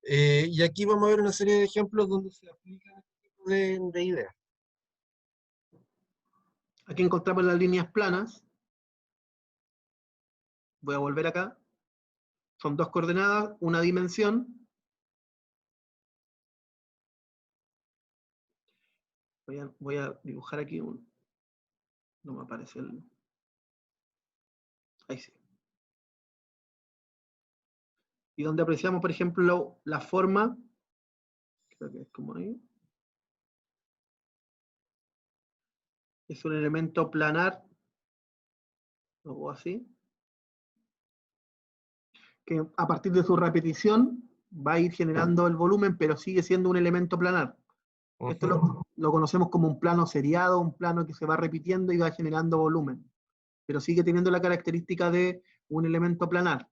Y aquí vamos a ver una serie de ejemplos donde se aplican este tipo de ideas. Aquí encontramos las líneas planas. Voy a volver acá. Son dos coordenadas, una dimensión. Voy a dibujar aquí un... No me aparece el... Ahí sí. Y donde apreciamos, por ejemplo, la forma, creo que es como ahí. Es un elemento planar, o así, que a partir de su repetición va a ir generando el volumen, pero sigue siendo un elemento planar. Esto lo conocemos como un plano seriado, un plano que se va repitiendo y va generando volumen, pero sigue teniendo la característica de un elemento planar.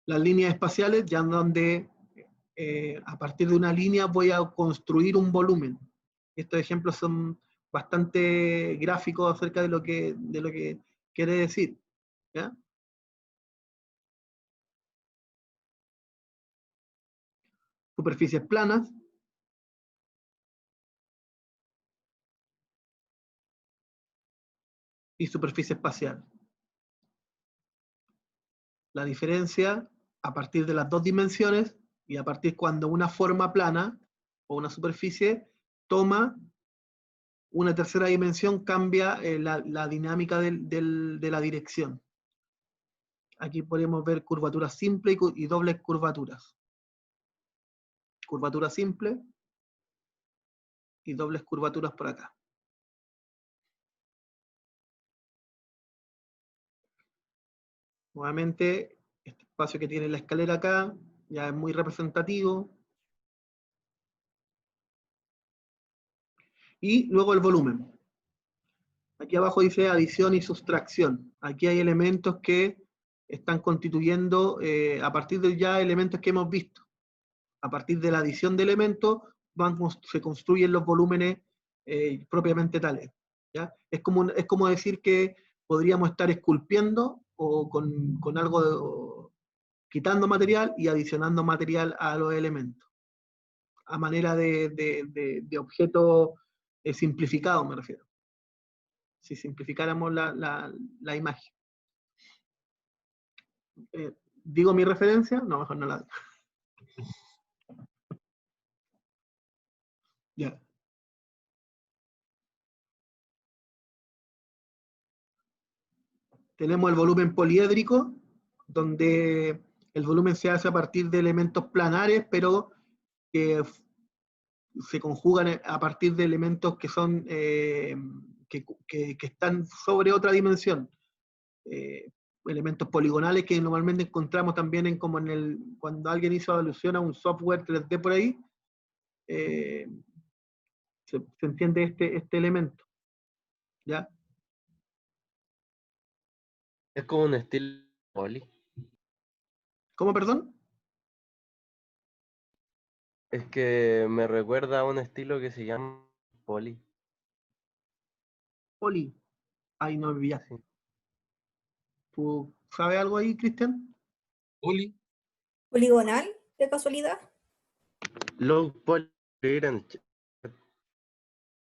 Las líneas espaciales, ya en donde a partir de una línea voy a construir un volumen. Estos ejemplos son bastante gráficos acerca de lo que quiere decir. ¿Ya? Superficies planas. Y superficie espacial. La diferencia a partir de las dos dimensiones y a partir cuando una forma plana o una superficie toma una tercera dimensión, cambia la dinámica de la dirección. Aquí podemos ver curvaturas simples y dobles curvaturas. Curvatura simple y dobles curvaturas por acá. Nuevamente, este espacio que tiene la escalera acá ya es muy representativo. Y luego el volumen. Aquí abajo dice adición y sustracción. Aquí hay elementos que están constituyendo, a partir de ya elementos que hemos visto. A partir de la adición de elementos se construyen los volúmenes propiamente tales. ¿Ya? Es como decir que podríamos estar esculpiendo o con algo, quitando material y adicionando material a los elementos. A manera de objeto simplificado, me refiero. Si simplificáramos la imagen. ¿Digo mi referencia? No, mejor no la digo. Ya. Tenemos el volumen poliédrico, donde el volumen se hace a partir de elementos planares, pero que se conjugan a partir de elementos que son que están sobre otra dimensión. Elementos poligonales que normalmente encontramos también cuando alguien hizo alusión a un software 3D por ahí, se entiende este elemento. ¿Ya? Es como un estilo poli. ¿Cómo, perdón? Es que me recuerda a un estilo que se llama poli. Poli. Ahí no me pillaste. Sí. ¿Tú sabes algo ahí, Cristian? Poli. ¿Poligonal, de casualidad? Low poly.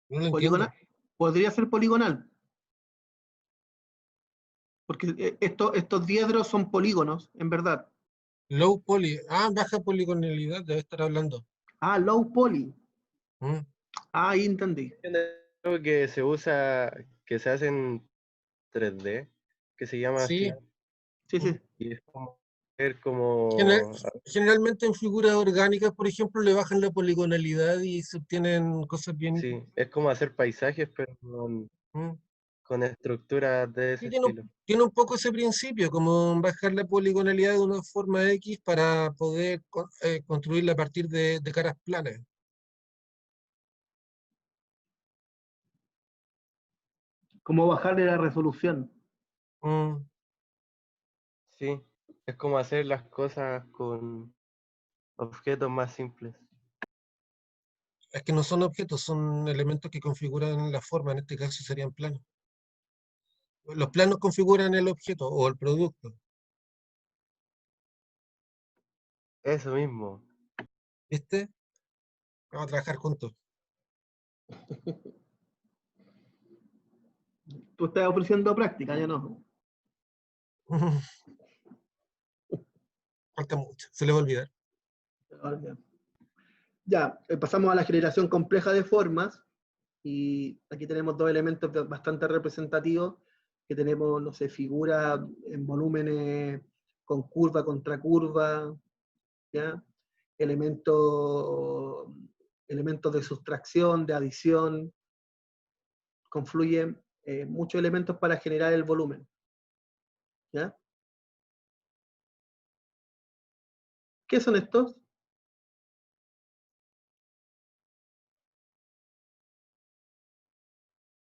No lo Poligonal. entiendo. Podría ser poligonal. Porque estos diedros son polígonos, en verdad. Low poly. Ah, baja poligonalidad debe estar hablando. Ah, low poly. Mm. Ah, ahí entendí. Algo que se usa, que se hace en 3D, que se llama Sí. así. Sí, sí. Y es como ver como Generalmente en figuras orgánicas, por ejemplo, le bajan la poligonalidad y se obtienen cosas bien. sí, es como hacer paisajes, pero con estructuras de ese Sí, estilo. tiene un poco ese principio, como bajar la poligonalidad de una forma X para poder construirla a partir de caras planas. Como bajarle la resolución. Mm. Sí, es como hacer las cosas con objetos más simples. Es que no son objetos, son elementos que configuran la forma, en este caso serían planos. Los planos configuran el objeto o el producto, Eso mismo. ¿viste? Vamos a trabajar juntos. Tú estás ofreciendo práctica, yo no. Falta mucho, se les va a olvidar. Ya, pasamos a la generación compleja de formas, y aquí tenemos dos elementos bastante representativos, que tenemos, no sé, figuras en volúmenes con curva, contracurva, ¿ya? Elementos de sustracción, de adición, confluyen muchos elementos para generar el volumen, ¿ya? ¿Qué son estos?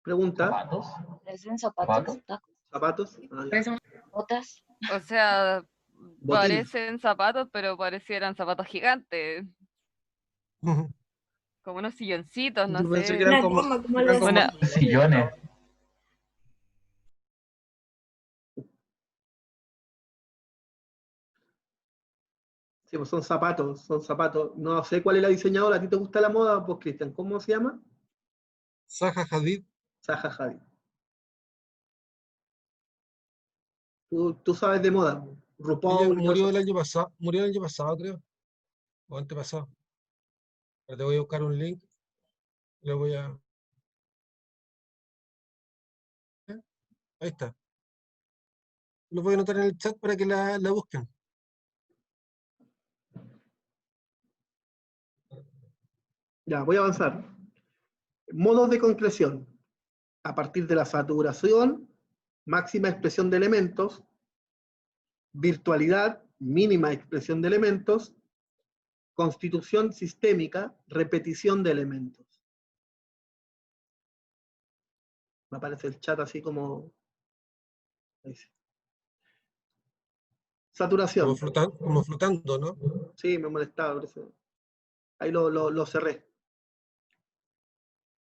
Pregunta. ¿Zapatos? Parecen zapatos, tacos. ¿Zapatos? Ah, ya. Parecen botas. O sea, Botines. parecen zapatos, pero parecieran zapatos gigantes. Como unos silloncitos, no Yo pensé que sé. eran Una como, cama, como eran algo como así. Sillones. Sí, pues son zapatos, son zapatos. No sé cuál es la diseñadora. ¿A ti te gusta la moda? Pues, Cristian, ¿cómo se llama? Zaha Hadid. Zaha Hadid. Tú sabes de moda. Ella RuPaul y todo murió eso. el año pasado, creo, o antepasado. Pero te voy a buscar un link, le voy a... Ahí está. Lo voy a anotar en el chat para que la busquen. Ya, voy a avanzar. Modos de concreción. A partir de la saturación, máxima expresión de elementos, virtualidad, mínima expresión de elementos, constitución sistémica, repetición de elementos. Me aparece el chat así como... Ahí sí. Saturación. Como flotando, ¿no? Sí, me molestaba, por eso. Ahí lo cerré.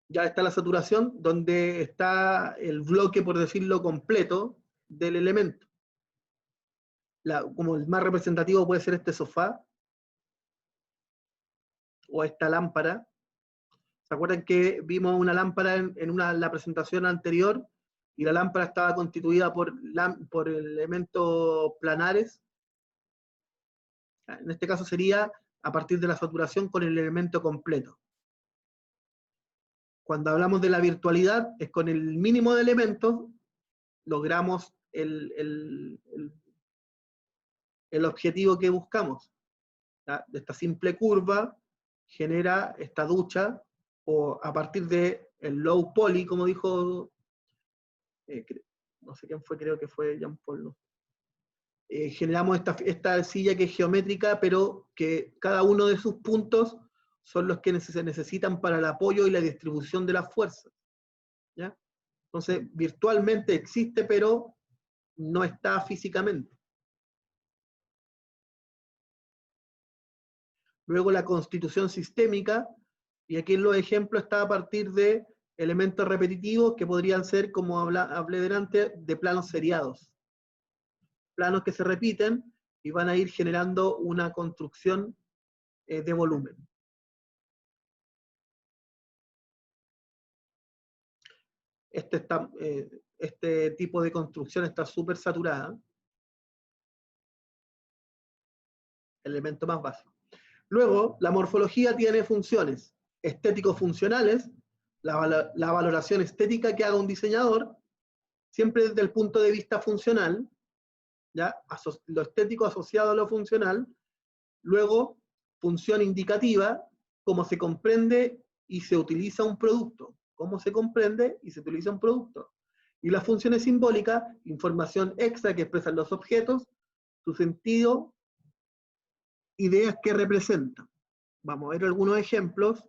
Ya está la saturación, donde está el bloque, por decirlo, completo del elemento. Como el más representativo puede ser este sofá, o esta lámpara. ¿Se acuerdan que vimos una lámpara en la presentación anterior? Y la lámpara estaba constituida por elementos planares. En este caso sería a partir de la saturación con el elemento completo. Cuando hablamos de la virtualidad, es con el mínimo de elementos, logramos el objetivo que buscamos. ¿Ya? De esta simple curva genera esta ducha, o a partir de el low poly, como dijo, no sé quién fue, creo que fue Jean Paul, ¿no? Generamos esta silla que es geométrica, pero que cada uno de sus puntos son los que se necesitan para el apoyo y la distribución de las fuerzas. ¿Ya? Entonces, virtualmente existe, pero no está físicamente. Luego la constitución sistémica, y aquí en los ejemplos está a partir de elementos repetitivos que podrían ser, como hablé delante, de planos seriados. Planos que se repiten y van a ir generando una construcción de volumen. Este tipo de construcción está súper saturada. Elemento más básico. Luego, la morfología tiene funciones estético-funcionales, la valoración estética que haga un diseñador, siempre desde el punto de vista funcional, ¿ya? Lo estético asociado a lo funcional. Luego, función indicativa, cómo se comprende y se utiliza un producto. Cómo se comprende y se utiliza un producto. Y las funciones simbólicas, información extra que expresan los objetos, su sentido, ideas que representan. Vamos a ver algunos ejemplos,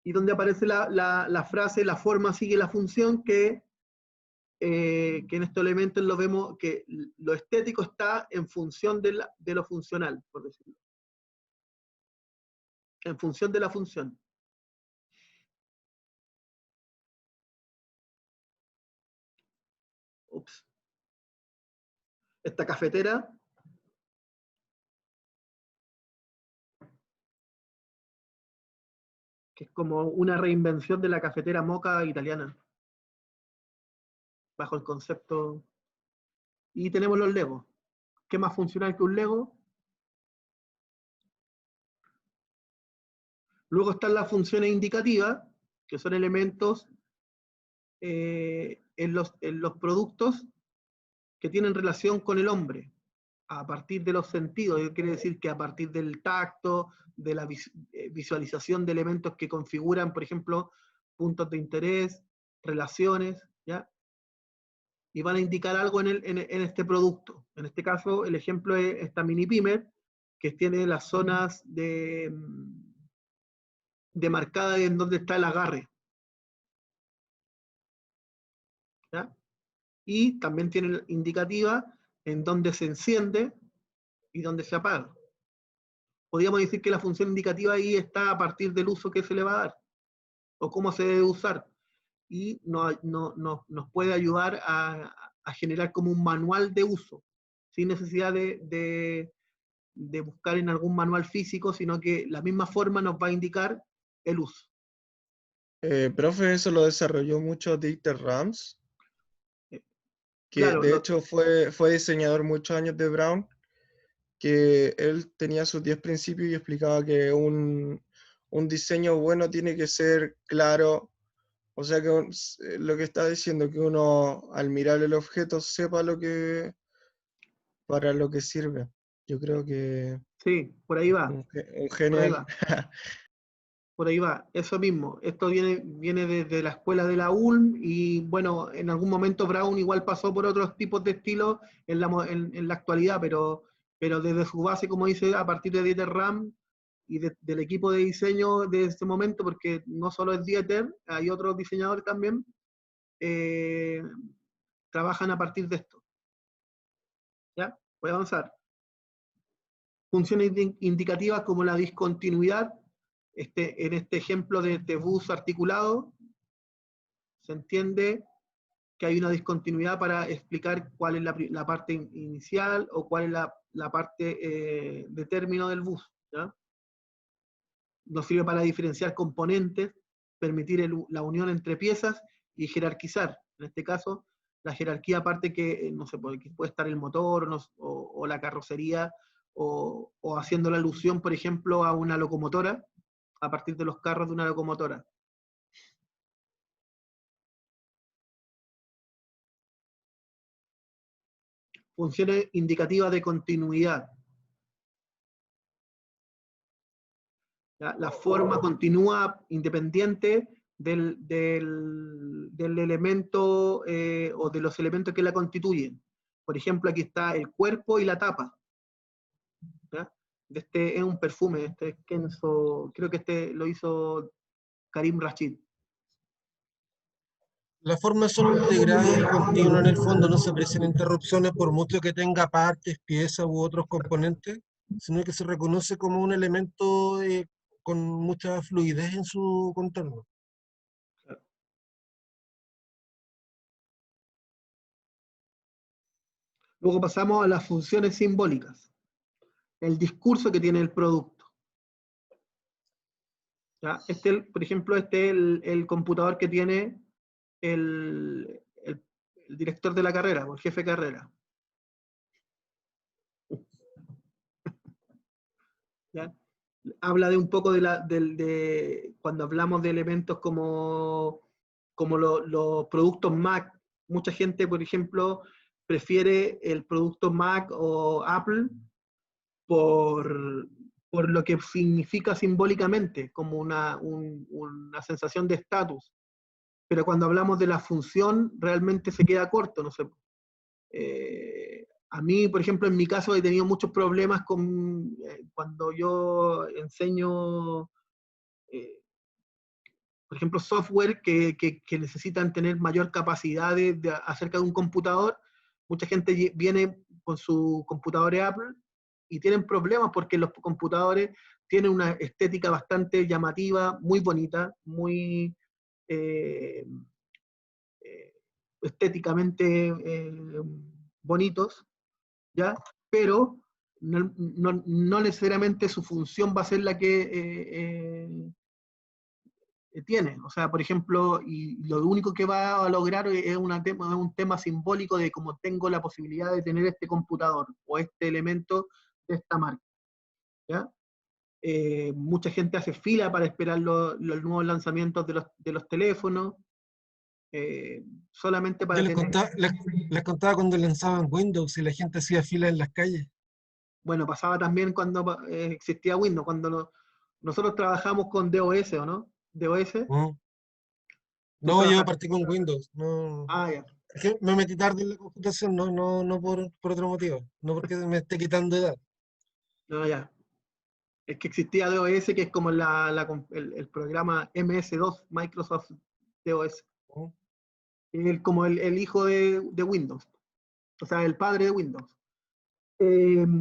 y donde aparece la frase, la forma sigue la función, que que en estos elementos lo vemos, que lo estético está en función de lo funcional, por decirlo. En función de la función. Ups. Esta cafetera que es como una reinvención de la cafetera moka italiana, bajo el concepto. Y tenemos los Legos. ¿Qué más funcional que un Lego? Luego están las funciones indicativas, que son elementos en los productos que tienen relación con el hombre, a partir de los sentidos. Quiere decir que a partir del tacto, de la visualización de elementos que configuran, por ejemplo, puntos de interés, relaciones, ¿ya? Y van a indicar algo en este producto. En este caso, el ejemplo es esta mini pimer, que tiene las zonas demarcadas en donde está el agarre, ¿ya? Y también tiene indicativa en donde se enciende y donde se apaga. Podríamos decir que la función indicativa ahí está a partir del uso que se le va a dar, o cómo se debe usar, y nos puede ayudar a generar como un manual de uso, sin necesidad de buscar en algún manual físico, sino que la misma forma nos va a indicar el uso. Profe, eso lo desarrolló mucho Dieter Rams, que Claro, de hecho fue diseñador muchos años de Brown, que él tenía sus 10 principios y explicaba que un diseño bueno tiene que ser claro, o sea que lo que está diciendo, que uno al mirar el objeto sepa para lo que sirve. Yo creo que sí, por ahí va. un Por ahí genial. va. Por ahí va, eso mismo. Esto viene desde la escuela de la Ulm y bueno, en algún momento Brown igual pasó por otros tipos de estilos en la actualidad, pero desde su base, como dice, a partir de Dieter Rams y del equipo de diseño de ese momento, porque no solo es Dieter, hay otros diseñadores también, trabajan a partir de esto. ¿Ya? Voy a avanzar. Funciones indicativas como la discontinuidad. En este ejemplo de bus articulado, se entiende que hay una discontinuidad para explicar cuál es la parte inicial o cuál es la parte de término del bus, ¿ya? Nos sirve para diferenciar componentes, permitir la unión entre piezas y jerarquizar. En este caso, la jerarquía aparte que, no sé, puede estar el motor o la carrocería o haciendo la alusión, por ejemplo, a una locomotora, a partir de los carros de una locomotora. Funciones indicativas de continuidad. ¿Ya? La forma continúa independiente del elemento o de los elementos que la constituyen. Por ejemplo, aquí está el cuerpo y la tapa. ¿Ya? Este es un perfume, este es Kenzo, creo que este lo hizo Karim Rashid. Las formas son integradas y continuas en el fondo, no se aprecian interrupciones por mucho que tenga partes, piezas u otros componentes, sino que se reconoce como un elemento con mucha fluidez en su contorno. Luego pasamos a las funciones simbólicas. El discurso que tiene el producto. ¿Ya? Por ejemplo, este es el computador que tiene el director de la carrera, o el jefe de carrera. ¿Ya? Habla de un poco de cuando hablamos de elementos como los productos Mac. Mucha gente, por ejemplo, prefiere el producto Mac o Apple por lo que significa simbólicamente, como una sensación de estatus. Pero cuando hablamos de la función, realmente se queda corto, no sé. A mí, por ejemplo, en mi caso he tenido muchos problemas cuando yo enseño por ejemplo, software que necesitan tener mayor capacidad acerca de un computador. Mucha gente viene con su computador Apple y tienen problemas porque los computadores tienen una estética bastante llamativa, muy bonita, muy estéticamente bonitos, ¿ya? Pero no necesariamente su función va a ser la que tiene. O sea, por ejemplo, y lo único que va a lograr es un tema simbólico de cómo tengo la posibilidad de tener este computador o este elemento de esta marca, ¿ya? Mucha gente hace fila para esperar los nuevos lanzamientos de los teléfonos, solamente para Yo tener... les contaba cuando lanzaban Windows y la gente hacía fila en las calles. Bueno, pasaba también cuando existía Windows, nosotros trabajamos con DOS, ¿o no? DOS. No, yo partí con Windows. No. Ah, ya. Es que me metí tarde en la computación, no por otro motivo, no porque me esté quitando edad. No, ya. Es que existía DOS, que es como el programa MS2, Microsoft DOS. Como el hijo de Windows. O sea, el padre de Windows.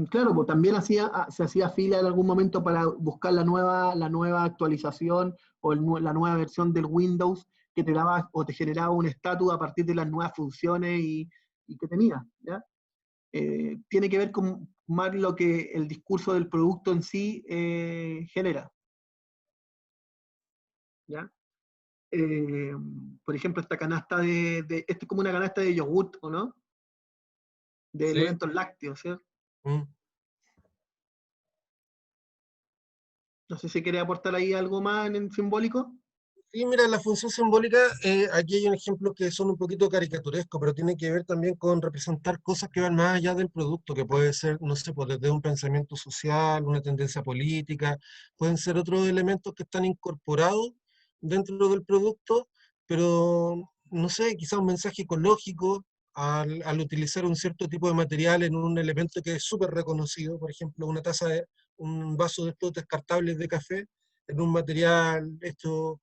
Claro, pues también se hacía fila en algún momento para buscar la nueva actualización o la nueva versión del Windows que te daba o te generaba un estatus a partir de las nuevas funciones y que tenía, ¿ya? Tiene que ver con más lo que el discurso del producto en sí genera, ¿ya? Por ejemplo, esta canasta esto es como una canasta de yogurt, ¿o no? De Sí. elementos lácteos, ¿cierto? No sé si quiere aportar ahí algo más en simbólico. Sí, mira, la función simbólica, aquí hay un ejemplo que son un poquito caricaturesco, pero tiene que ver también con representar cosas que van más allá del producto, que puede ser, no sé, pues desde un pensamiento social, una tendencia política, pueden ser otros elementos que están incorporados dentro del producto, pero no sé, quizá un mensaje ecológico al utilizar un cierto tipo de material en un elemento que es súper reconocido, por ejemplo, un vaso de estos descartables de café, en un material hecho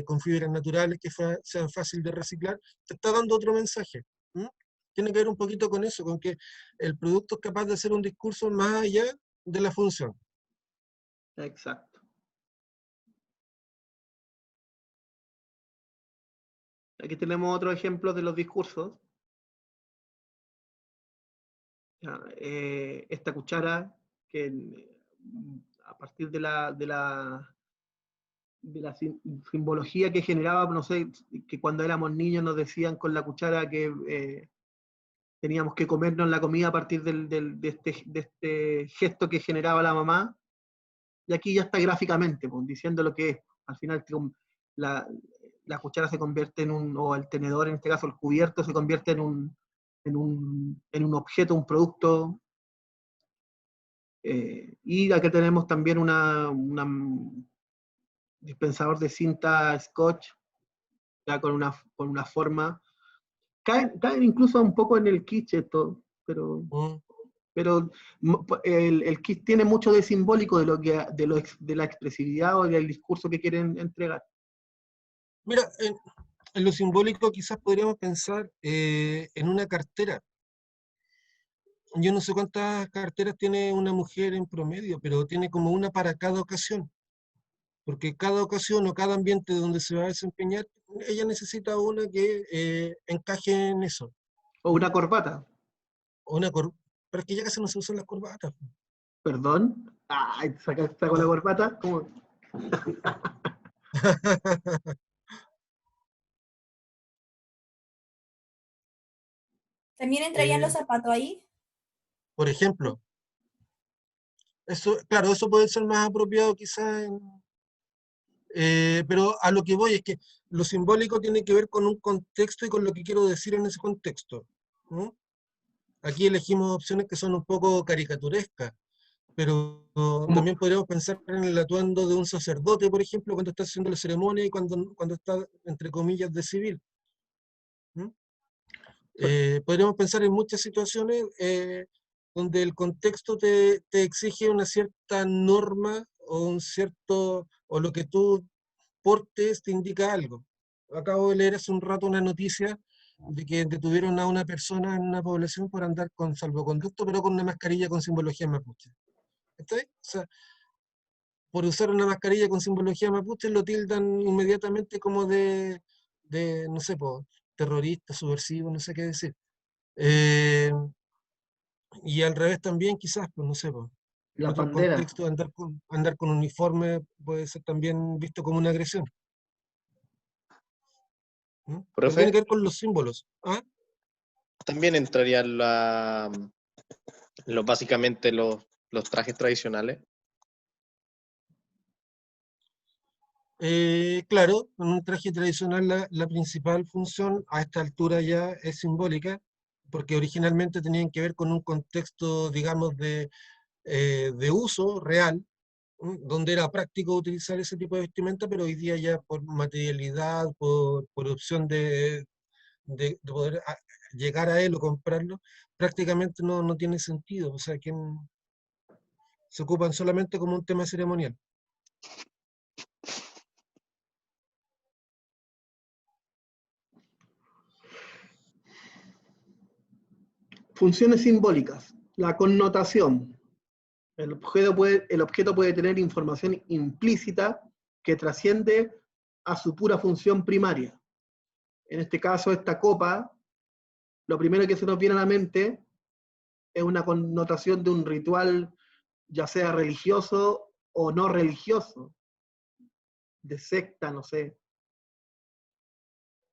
con fibras naturales que sean fáciles de reciclar, te está dando otro mensaje. Tiene que ver un poquito con eso, con que el producto es capaz de hacer un discurso más allá de la función. Exacto. Aquí tenemos otro ejemplo de los discursos. Ya, esta cuchara que a partir de la simbología que generaba, no sé, que cuando éramos niños nos decían con la cuchara que teníamos que comernos la comida a partir de este gesto que generaba la mamá, y aquí ya está gráficamente, pues, diciendo lo que es. Al final la cuchara se convierte o el tenedor, en este caso el cubierto, se convierte en un objeto, un producto. Y aquí tenemos también un dispensador de cinta Scotch, ya con una forma. Caen incluso un poco en el kitsch esto, pero el kitsch tiene mucho de simbólico de la expresividad o del discurso que quieren entregar. Mira, en lo simbólico quizás podríamos pensar en una cartera. Yo no sé cuántas carteras tiene una mujer en promedio, pero tiene como una para cada ocasión. Porque cada ocasión o cada ambiente donde se va a desempeñar, ella necesita una que encaje en eso. O una corbata. Pero es que ya casi no se usan las corbatas. ¿Perdón? Ay, saco la corbata. ¿Cómo? ¿También entrarían los zapatos ahí? Por ejemplo. Eso, claro, eso puede ser más apropiado quizás pero a lo que voy es que lo simbólico tiene que ver con un contexto y con lo que quiero decir en ese contexto, ¿no? Aquí elegimos opciones que son un poco caricaturescas, pero también podríamos pensar en el atuendo de un sacerdote, por ejemplo, cuando está haciendo la ceremonia y cuando está, entre comillas, de civil. Podríamos pensar en muchas situaciones donde el contexto te exige una cierta norma o o lo que tú portes te indica algo. Acabo de leer hace un rato una noticia de que detuvieron a una persona en una población por andar con salvoconducto, pero con una mascarilla con simbología mapuche. ¿Está bien? O sea, por usar una mascarilla con simbología mapuche lo tildan inmediatamente como no sé, terrorista, subversivo, no sé qué decir. Y al revés también, quizás, pues no sé, en La otros bandera. contextos andar con uniforme puede ser también visto como una agresión. ¿Mm? Pero tiene que Profe, ver con los símbolos. ¿Ah? también entrarían básicamente los trajes tradicionales. Claro, en un traje tradicional la principal función a esta altura ya es simbólica, porque originalmente tenían que ver con un contexto, digamos, de uso real, donde era práctico utilizar ese tipo de vestimenta, pero hoy día ya por materialidad, por opción de poder llegar a él o comprarlo, prácticamente no tiene sentido. O sea, que se ocupan solamente como un tema ceremonial. Funciones simbólicas. La connotación. El objeto puede tener información implícita que trasciende a su pura función primaria. En este caso, esta copa, lo primero que se nos viene a la mente es una connotación de un ritual, ya sea religioso o no religioso, de secta, no sé.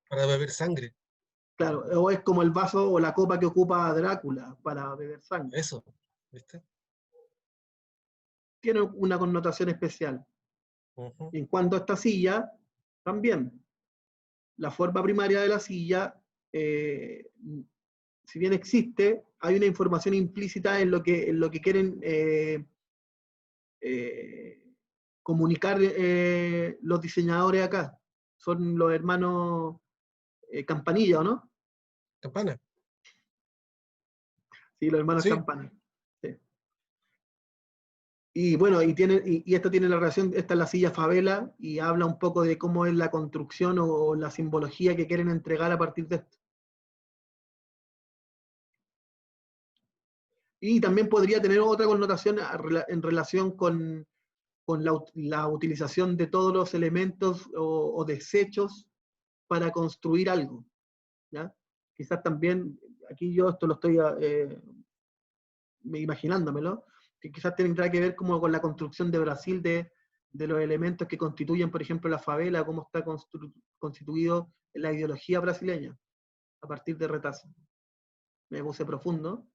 Para beber sangre. Claro, o es como el vaso o la copa que ocupa Drácula para beber sangre. Eso, ¿viste? Tiene una connotación especial. Ujú. En cuanto a esta silla, también. La forma primaria de la silla, si bien existe, hay una información implícita en lo que quieren comunicar los diseñadores acá. Son los hermanos Campanilla, ¿o no? Campana. Sí, los hermanos Sí. Campana. Sí. Y bueno, y esto tiene la relación, esta es la silla Favela, y habla un poco de cómo es la construcción o la simbología que quieren entregar a partir de esto. Y también podría tener otra connotación en relación con la utilización de todos los elementos o desechos para construir algo, ¿ya? Quizás también, aquí yo esto lo estoy imaginándomelo, que quizás tendrá que ver como con la construcción de Brasil de los elementos que constituyen, por ejemplo, la favela, cómo está constituido la ideología brasileña, a partir de retazos. Me puse profundo.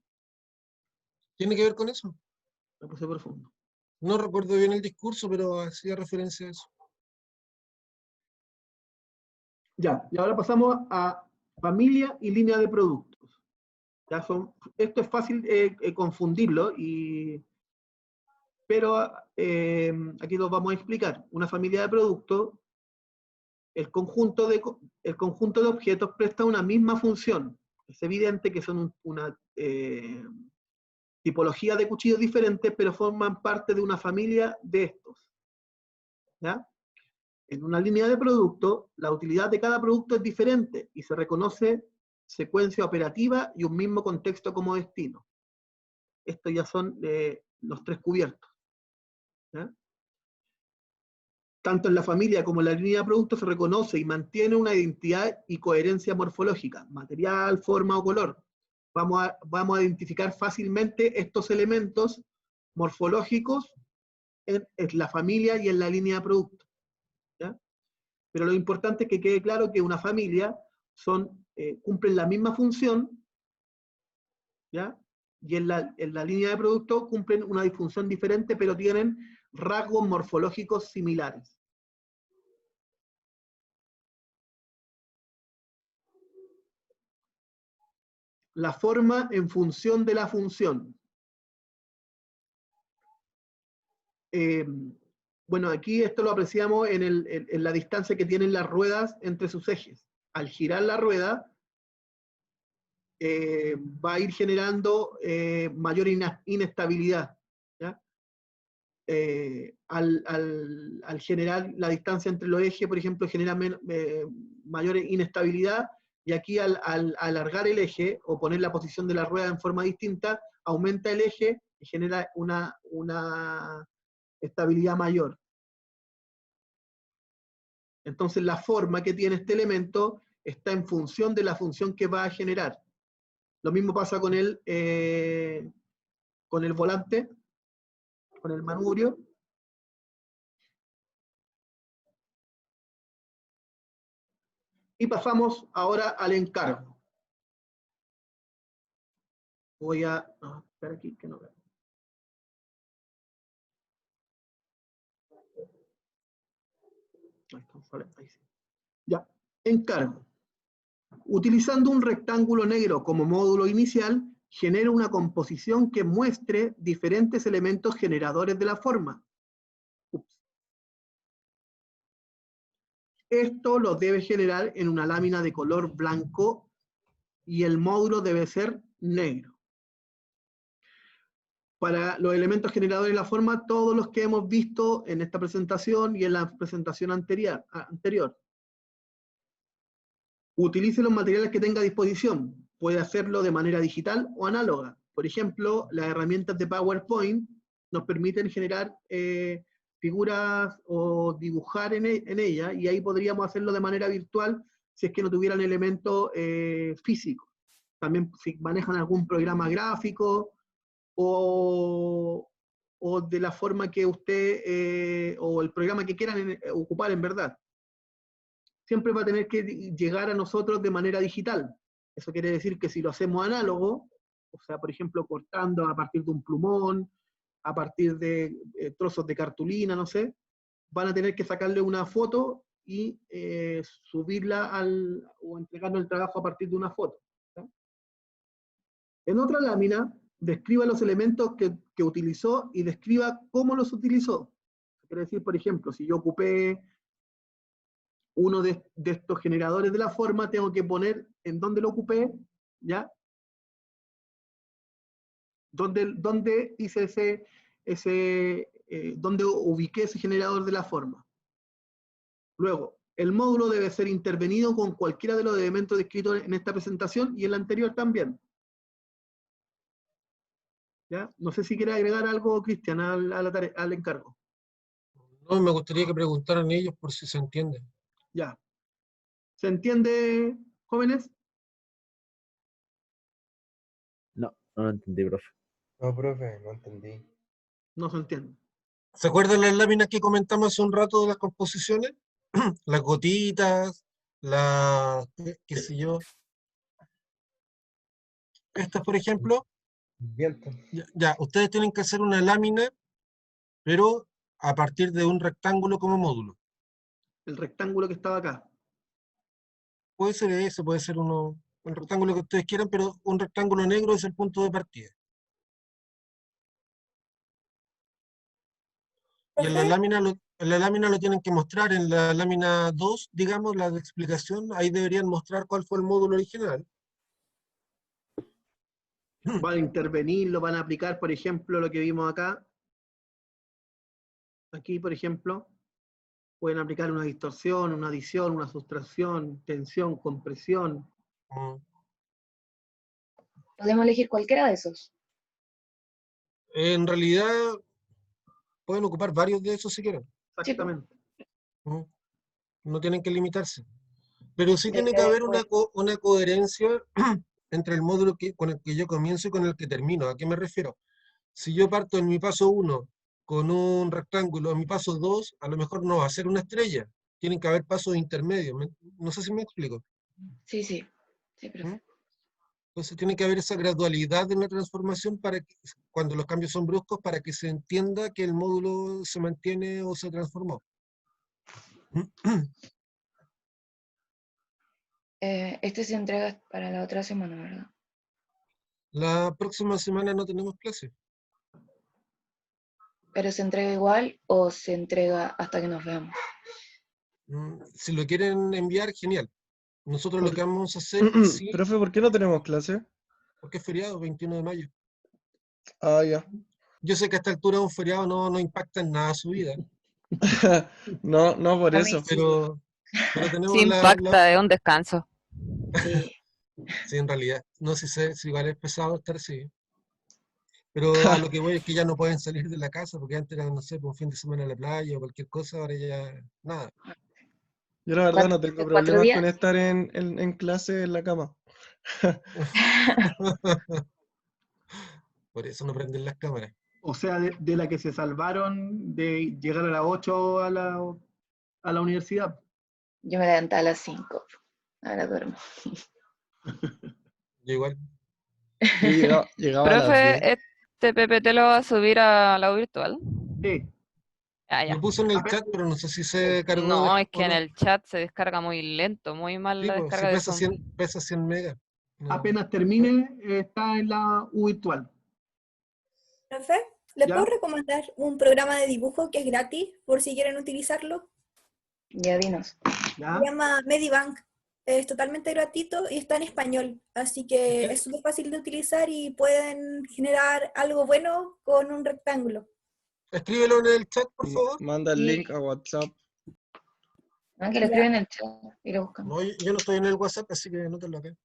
¿Tiene que ver con eso? Me puse profundo. No recuerdo bien el discurso, pero hacía referencia a eso. Ya, y ahora pasamos a familia y línea de productos. Ya esto es fácil confundirlo, pero aquí lo vamos a explicar. Una familia de productos, el conjunto de objetos presta una misma función. Es evidente que son una tipología de cuchillos diferentes, pero forman parte de una familia de estos. ¿Ya? En una línea de producto, la utilidad de cada producto es diferente y se reconoce secuencia operativa y un mismo contexto como destino. Estos ya son los tres cubiertos. ¿Ya? Tanto en la familia como en la línea de producto se reconoce y mantiene una identidad y coherencia morfológica, material, forma o color. Vamos a identificar fácilmente estos elementos morfológicos en la familia y en la línea de producto. ¿Ya? Pero lo importante es que quede claro que una familia cumplen la misma función, ¿ya? Y en la línea de producto cumplen una disfunción diferente, pero tienen rasgos morfológicos similares. La forma en función de la función. Bueno, aquí esto lo apreciamos en la distancia que tienen las ruedas entre sus ejes. Al girar la rueda, va a ir generando mayor inestabilidad, ¿ya? al generar la distancia entre los ejes, por ejemplo, genera mayor inestabilidad, y aquí al alargar el eje o poner la posición de la rueda en forma distinta, aumenta el eje y genera una estabilidad mayor. Entonces la forma que tiene este elemento está en función de la función que va a generar. Lo mismo pasa con el volante, con el manubrio. Y pasamos ahora al encargo. Voy a esperar aquí que no veo. Ahí sí. Ya, encargo. Utilizando un rectángulo negro como módulo inicial, genera una composición que muestre diferentes elementos generadores de la forma. Esto lo debe generar en una lámina de color blanco y el módulo debe ser negro. Para los elementos generadores de la forma, todos los que hemos visto en esta presentación y en la presentación anterior. Utilice los materiales que tenga a disposición. Puede hacerlo de manera digital o análoga. Por ejemplo, las herramientas de PowerPoint nos permiten generar figuras o dibujar en ella, y ahí podríamos hacerlo de manera virtual si es que no tuvieran elementos físicos. También si manejan algún programa gráfico o de la forma que usted, o el programa que quieran ocupar en verdad. Siempre va a tener que llegar a nosotros de manera digital. Eso quiere decir que si lo hacemos análogo, o sea, por ejemplo, cortando a partir de un plumón, a partir de trozos de cartulina, no sé, van a tener que sacarle una foto y subirla o entregarnos el trabajo a partir de una foto. ¿Sí? En otra lámina, describa los elementos que utilizó y describa cómo los utilizó. Quiere decir, por ejemplo, si yo ocupé uno de estos generadores de la forma, tengo que poner en dónde lo ocupé, ¿ya? ¿Dónde hice dónde ubiqué ese generador de la forma? Luego, el módulo debe ser intervenido con cualquiera de los elementos descritos en esta presentación y en la anterior también. ¿Ya? No sé si quiere agregar algo, Cristian, al encargo. No, me gustaría que preguntaran ellos por si se entiende. Ya. ¿Se entiende, jóvenes? No lo entendí, profe. No, profe, no entendí. No se entiende. ¿Se acuerdan las láminas que comentamos hace un rato de las composiciones? Las gotitas, qué sé yo. Estas, por ejemplo. Viento. Ya, ustedes tienen que hacer una lámina, pero a partir de un rectángulo como módulo. El rectángulo que estaba acá. Puede ser ese, puede ser un rectángulo que ustedes quieran, pero un rectángulo negro es el punto de partida. Y en la lámina lo tienen que mostrar, en la lámina 2, digamos, la de explicación, ahí deberían mostrar cuál fue el módulo original. Van a intervenir, lo van a aplicar, por ejemplo, lo que vimos acá. Aquí, por ejemplo, pueden aplicar una distorsión, una adición, una sustracción, tensión, compresión. Podemos elegir cualquiera de esos. En realidad, pueden ocupar varios de esos si quieren. Exactamente. No tienen que limitarse. Pero sí tiene que haber una coherencia entre el módulo con el que yo comienzo y con el que termino. ¿A qué me refiero? Si yo parto en mi paso 1 con un rectángulo, en mi paso 2, a lo mejor no va a ser una estrella. Tienen que haber pasos intermedios. No sé si me explico. Sí, sí. Sí, perfecto. Entonces tiene que haber esa gradualidad en la transformación para que, cuando los cambios son bruscos, para que se entienda que el módulo se mantiene o se transformó. Este se entrega para la otra semana, ¿verdad? La próxima semana no tenemos clase. ¿Pero se entrega igual o se entrega hasta que nos veamos? Si lo quieren enviar, genial. Nosotros lo que vamos a hacer... sí, Profe, ¿por qué no tenemos clase? porque es feriado, 21 de mayo. Ah, ya. Yo sé que a esta altura un feriado no impacta en nada su vida, No, no por A mí eso. sí. pero tenemos Sí impacta, es un descanso. Sí. Sí, en realidad. No sé si igual es pesado estar así. Pero a lo que voy es que ya no pueden salir de la casa, porque antes era, no sé, por un fin de semana a la playa o cualquier cosa, ahora ya nada. Yo la verdad no tengo 4 problemas con días. estar en clase en la cama. Por eso no prenden las cámaras. O sea, de la que se salvaron de llegar a las 8 a la universidad. Yo me levantaba a las 5. Ahora duermo. Yo igual. Yo llegaba a las 10. Profe, ¿este PPT lo va a subir a la virtual? Sí. Ah, Lo ya. puso en el chat, pero no sé si se cargó No, es o que en no. el chat se descarga muy lento, muy mal Sí, la pues, sí descarga de Zoom. pesa 100 megas. No. Apenas termine, está en la U virtual. Profe, ¿les ¿Ya? puedo recomendar un programa de dibujo que es gratis por si quieren utilizarlo? Ya dinos. ¿Ya? Se llama Medibank. Es totalmente gratuito y está en español, así que ¿Qué? es súper fácil de utilizar y pueden generar algo bueno con un rectángulo. Escríbelo en el chat, por favor. Manda el Sí. link a WhatsApp. Ah, que lo Ya. escriben en el chat y lo buscan. No, yo no estoy en el WhatsApp, así que no te lo acá.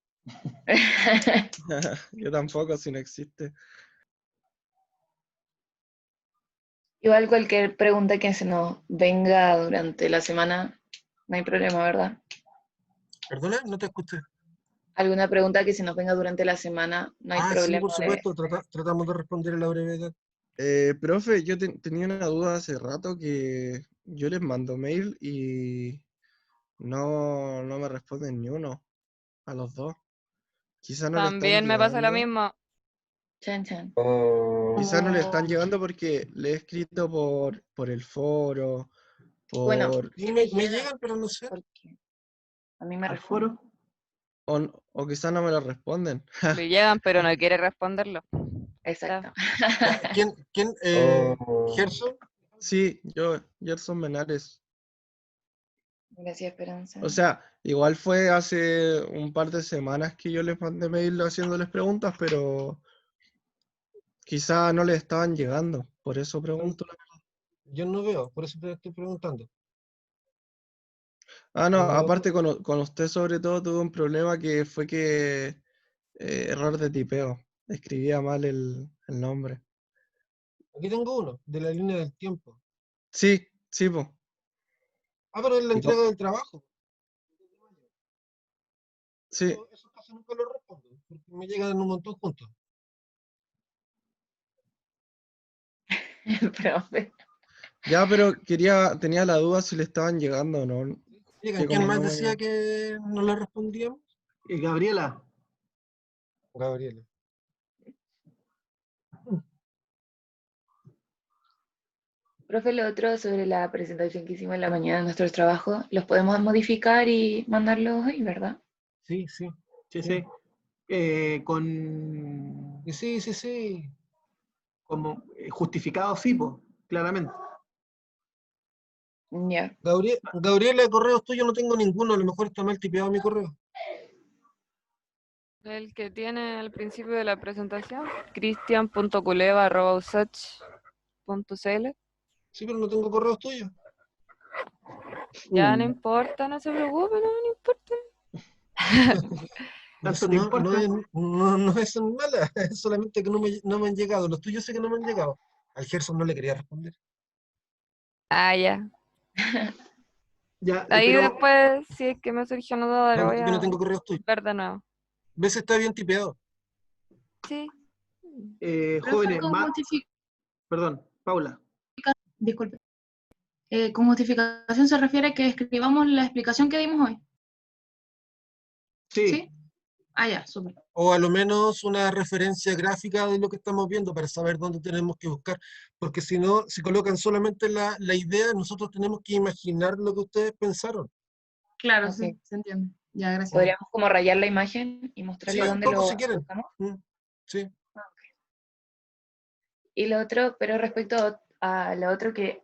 Yo tampoco, si no existe. Igual cualquier pregunta que se nos venga durante la semana, no hay problema, ¿verdad? ¿Perdona? No te escuché. Alguna pregunta que se nos venga durante la semana, no hay Ah, sí, problema por de... supuesto. Tratamos de responder a la brevedad. Profe, yo tenía una duda hace rato que yo les mando mail y no me responden ni uno a los dos. Quizás no le están También me pasa lo llegando. mismo. Chan, chan. Quizás no le están Oh. llegando porque le he escrito por el foro, Bueno, por Sí, sí me me llega, llegan, pero no sé. porque a mí me ¿Al responden. foro? o quizás no me lo responden. Le llegan, pero no quiere responderlo. Exacto. ¿Quién? Oh, ¿Gerson? Sí, yo, Gerson Menares. Gracias, Esperanza. O sea, igual fue hace un par de semanas que yo les mandé mail haciéndoles preguntas, pero quizá no les estaban llegando. Por eso pregunto. Yo no veo, por eso te estoy preguntando. Ah, no, No veo. aparte con usted sobre todo tuve un problema que fue que error de tipeo. Escribía mal el nombre. Aquí tengo uno, de la línea del tiempo. Sí, sí, po. Ah, pero es la Y co- entrega del trabajo. Sí, Eso casi nunca lo respondo, porque me llegan un montón juntos. Profe. ya, pero tenía la duda si le estaban llegando o no. Llegan, Que ¿quién como más no me... decía que no le respondíamos? Gabriela. Gabriela. Profe, lo otro sobre la presentación que hicimos en la mañana de nuestros trabajos, los podemos modificar y mandarlos hoy, ¿verdad? Sí, sí. Sí, Sí. sí. Con Y sí. como justificado, sí, pues, claramente. Ya. Gabriela, correos tuyos no tengo ninguno, a lo mejor está mal tipeado mi correo. El que tiene al principio de la presentación, cristian.culeva@usach.cl. Sí, pero no tengo correos tuyos. Ya no importa, no se preocupe, no importa. Pero ¿Tanto eso te importa? no es mala, es solamente que no me han llegado. Los tuyos sé que no me han llegado. Al Gerson no le quería responder. Ah, ya. Ya, Ahí pero después, si es que me surgió una duda, lo voy Yo no a tengo correos tuyos. ver de nuevo. ¿Ves? Está bien tipeado. Sí. Profe, jóvenes, con perdón, Paula. disculpe. Con justificación se refiere a que escribamos la explicación que dimos hoy. Sí, ¿Sí? Ah, ya, súper. O a lo menos una referencia gráfica de lo que estamos viendo para saber dónde tenemos que buscar. Porque si no, si colocan solamente la idea, nosotros tenemos que imaginar lo que ustedes pensaron. Claro, Ok. sí, se entiende. Ya, gracias. Podríamos como rayar la imagen y Sí, mostrarle un dónde poco lo si quieren. buscamos. Sí. Y lo otro, pero respecto a lo otro que,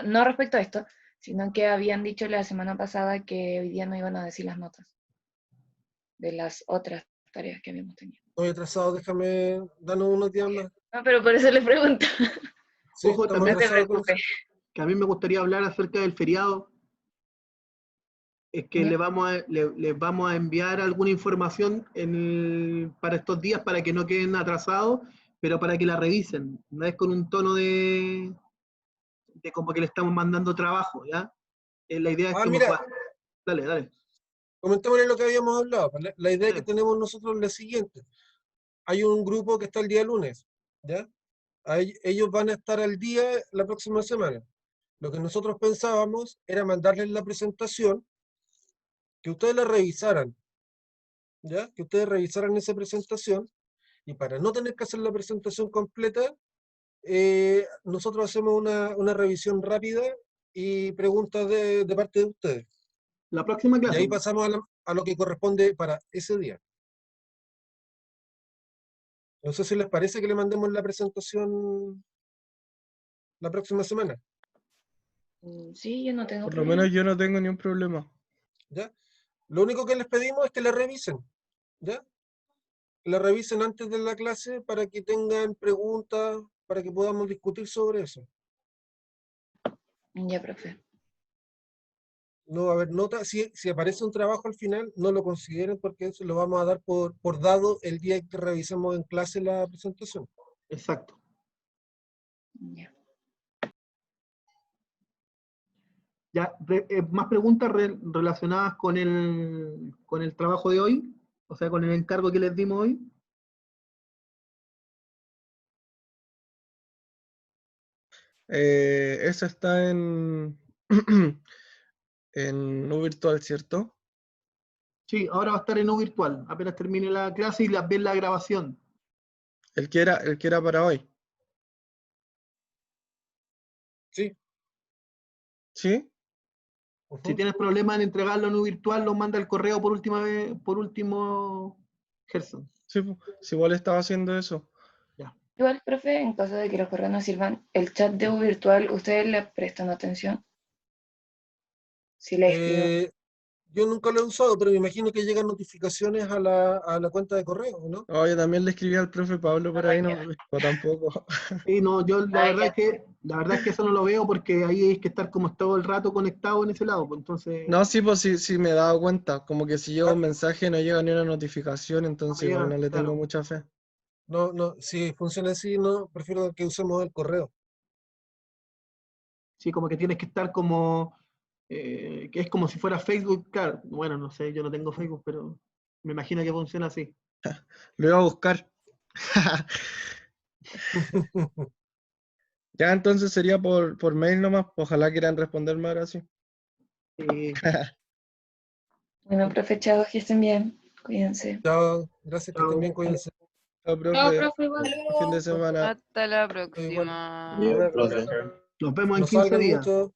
no respecto a esto, sino que habían dicho la semana pasada que hoy día no iban a decir las notas de las otras tareas que habíamos tenido. Estoy atrasado, déjame, danos unos días más. No, pero por eso le pregunto. Sí, Ojo, estamos también No se atrasados con preocupe. que a mí me gustaría hablar acerca del feriado, es que Ya. les vamos a enviar alguna información para estos días para que no queden atrasados, pero para que la revisen, no es con un tono de como que le estamos mandando trabajo, ¿ya? La idea es Ah, que mira, dale, dale. comentémosle lo que habíamos hablado. Pues, la idea Sí. que tenemos nosotros es la siguiente. Hay un grupo que está el día lunes, ¿ya? Ellos van a estar al día la próxima semana. Lo que nosotros pensábamos era mandarles la presentación, que ustedes la revisaran, ¿ya? Que ustedes revisaran esa presentación, y para no tener que hacer la presentación completa, nosotros hacemos una revisión rápida y preguntas de parte de ustedes. La próxima Y clase. ahí pasamos a lo que corresponde para ese día. No sé si les parece que le mandemos la presentación la próxima semana, Sí, yo no tengo Por lo problema. menos yo no tengo ni un problema. ¿ya? Lo único que les pedimos es que la revisen, ¿ya? Que la revisen antes de la clase para que tengan preguntas, para que podamos discutir sobre eso. Ya, profe. No va a haber nota. Si aparece un trabajo al final, no lo consideren porque eso lo vamos a dar por dado el día que revisemos en clase la presentación. Exacto. Ya. Ya, más preguntas relacionadas con el trabajo de hoy, o sea, con el encargo que les dimos hoy. Eso está en, en U virtual, ¿cierto? Sí, ahora va a estar en U virtual, apenas termine la clase y ven la grabación. El que era para hoy. Sí. ¿Sí? Si tienes problemas en entregarlo en U virtual, lo manda el correo por último, Gerson. Sí, sí, igual estaba haciendo eso. Ya. Igual, profe, en caso de que los correos no sirvan, el chat de U virtual, ¿ustedes le prestan atención? Si le escribo. Yo nunca lo he usado, pero me imagino que llegan notificaciones a la cuenta de correo, ¿no? Oh, yo también le escribí al profe Pablo por ahí, no me pescó tampoco. Sí, no, yo la Ah, verdad ya. la verdad es que eso no lo veo porque ahí hay que estar como todo el rato conectado en ese lado, pues entonces No, sí, pues sí me he dado cuenta. Como que si llega Ah, un mensaje no llega ni una notificación, no entonces igual llega, no le tengo claro. mucha fe. no, si funciona así, no, prefiero que usemos el correo. Sí, como que tienes que estar como, que es como si fuera Facebook, claro. Bueno, no sé, yo no tengo Facebook, pero me imagino que funciona así. Lo iba a buscar. Ya entonces sería por mail nomás. Ojalá quieran responderme ahora sí. Bueno, profe, chao, que estén bien. Cuídense. Chao, gracias, que estén Chao. bien, cuídense. Chao, Chao, profe. profe, igual. Fin de semana. Hasta la Igual. próxima. Chao, profe. Nos vemos en No 15 salgan días. mucho.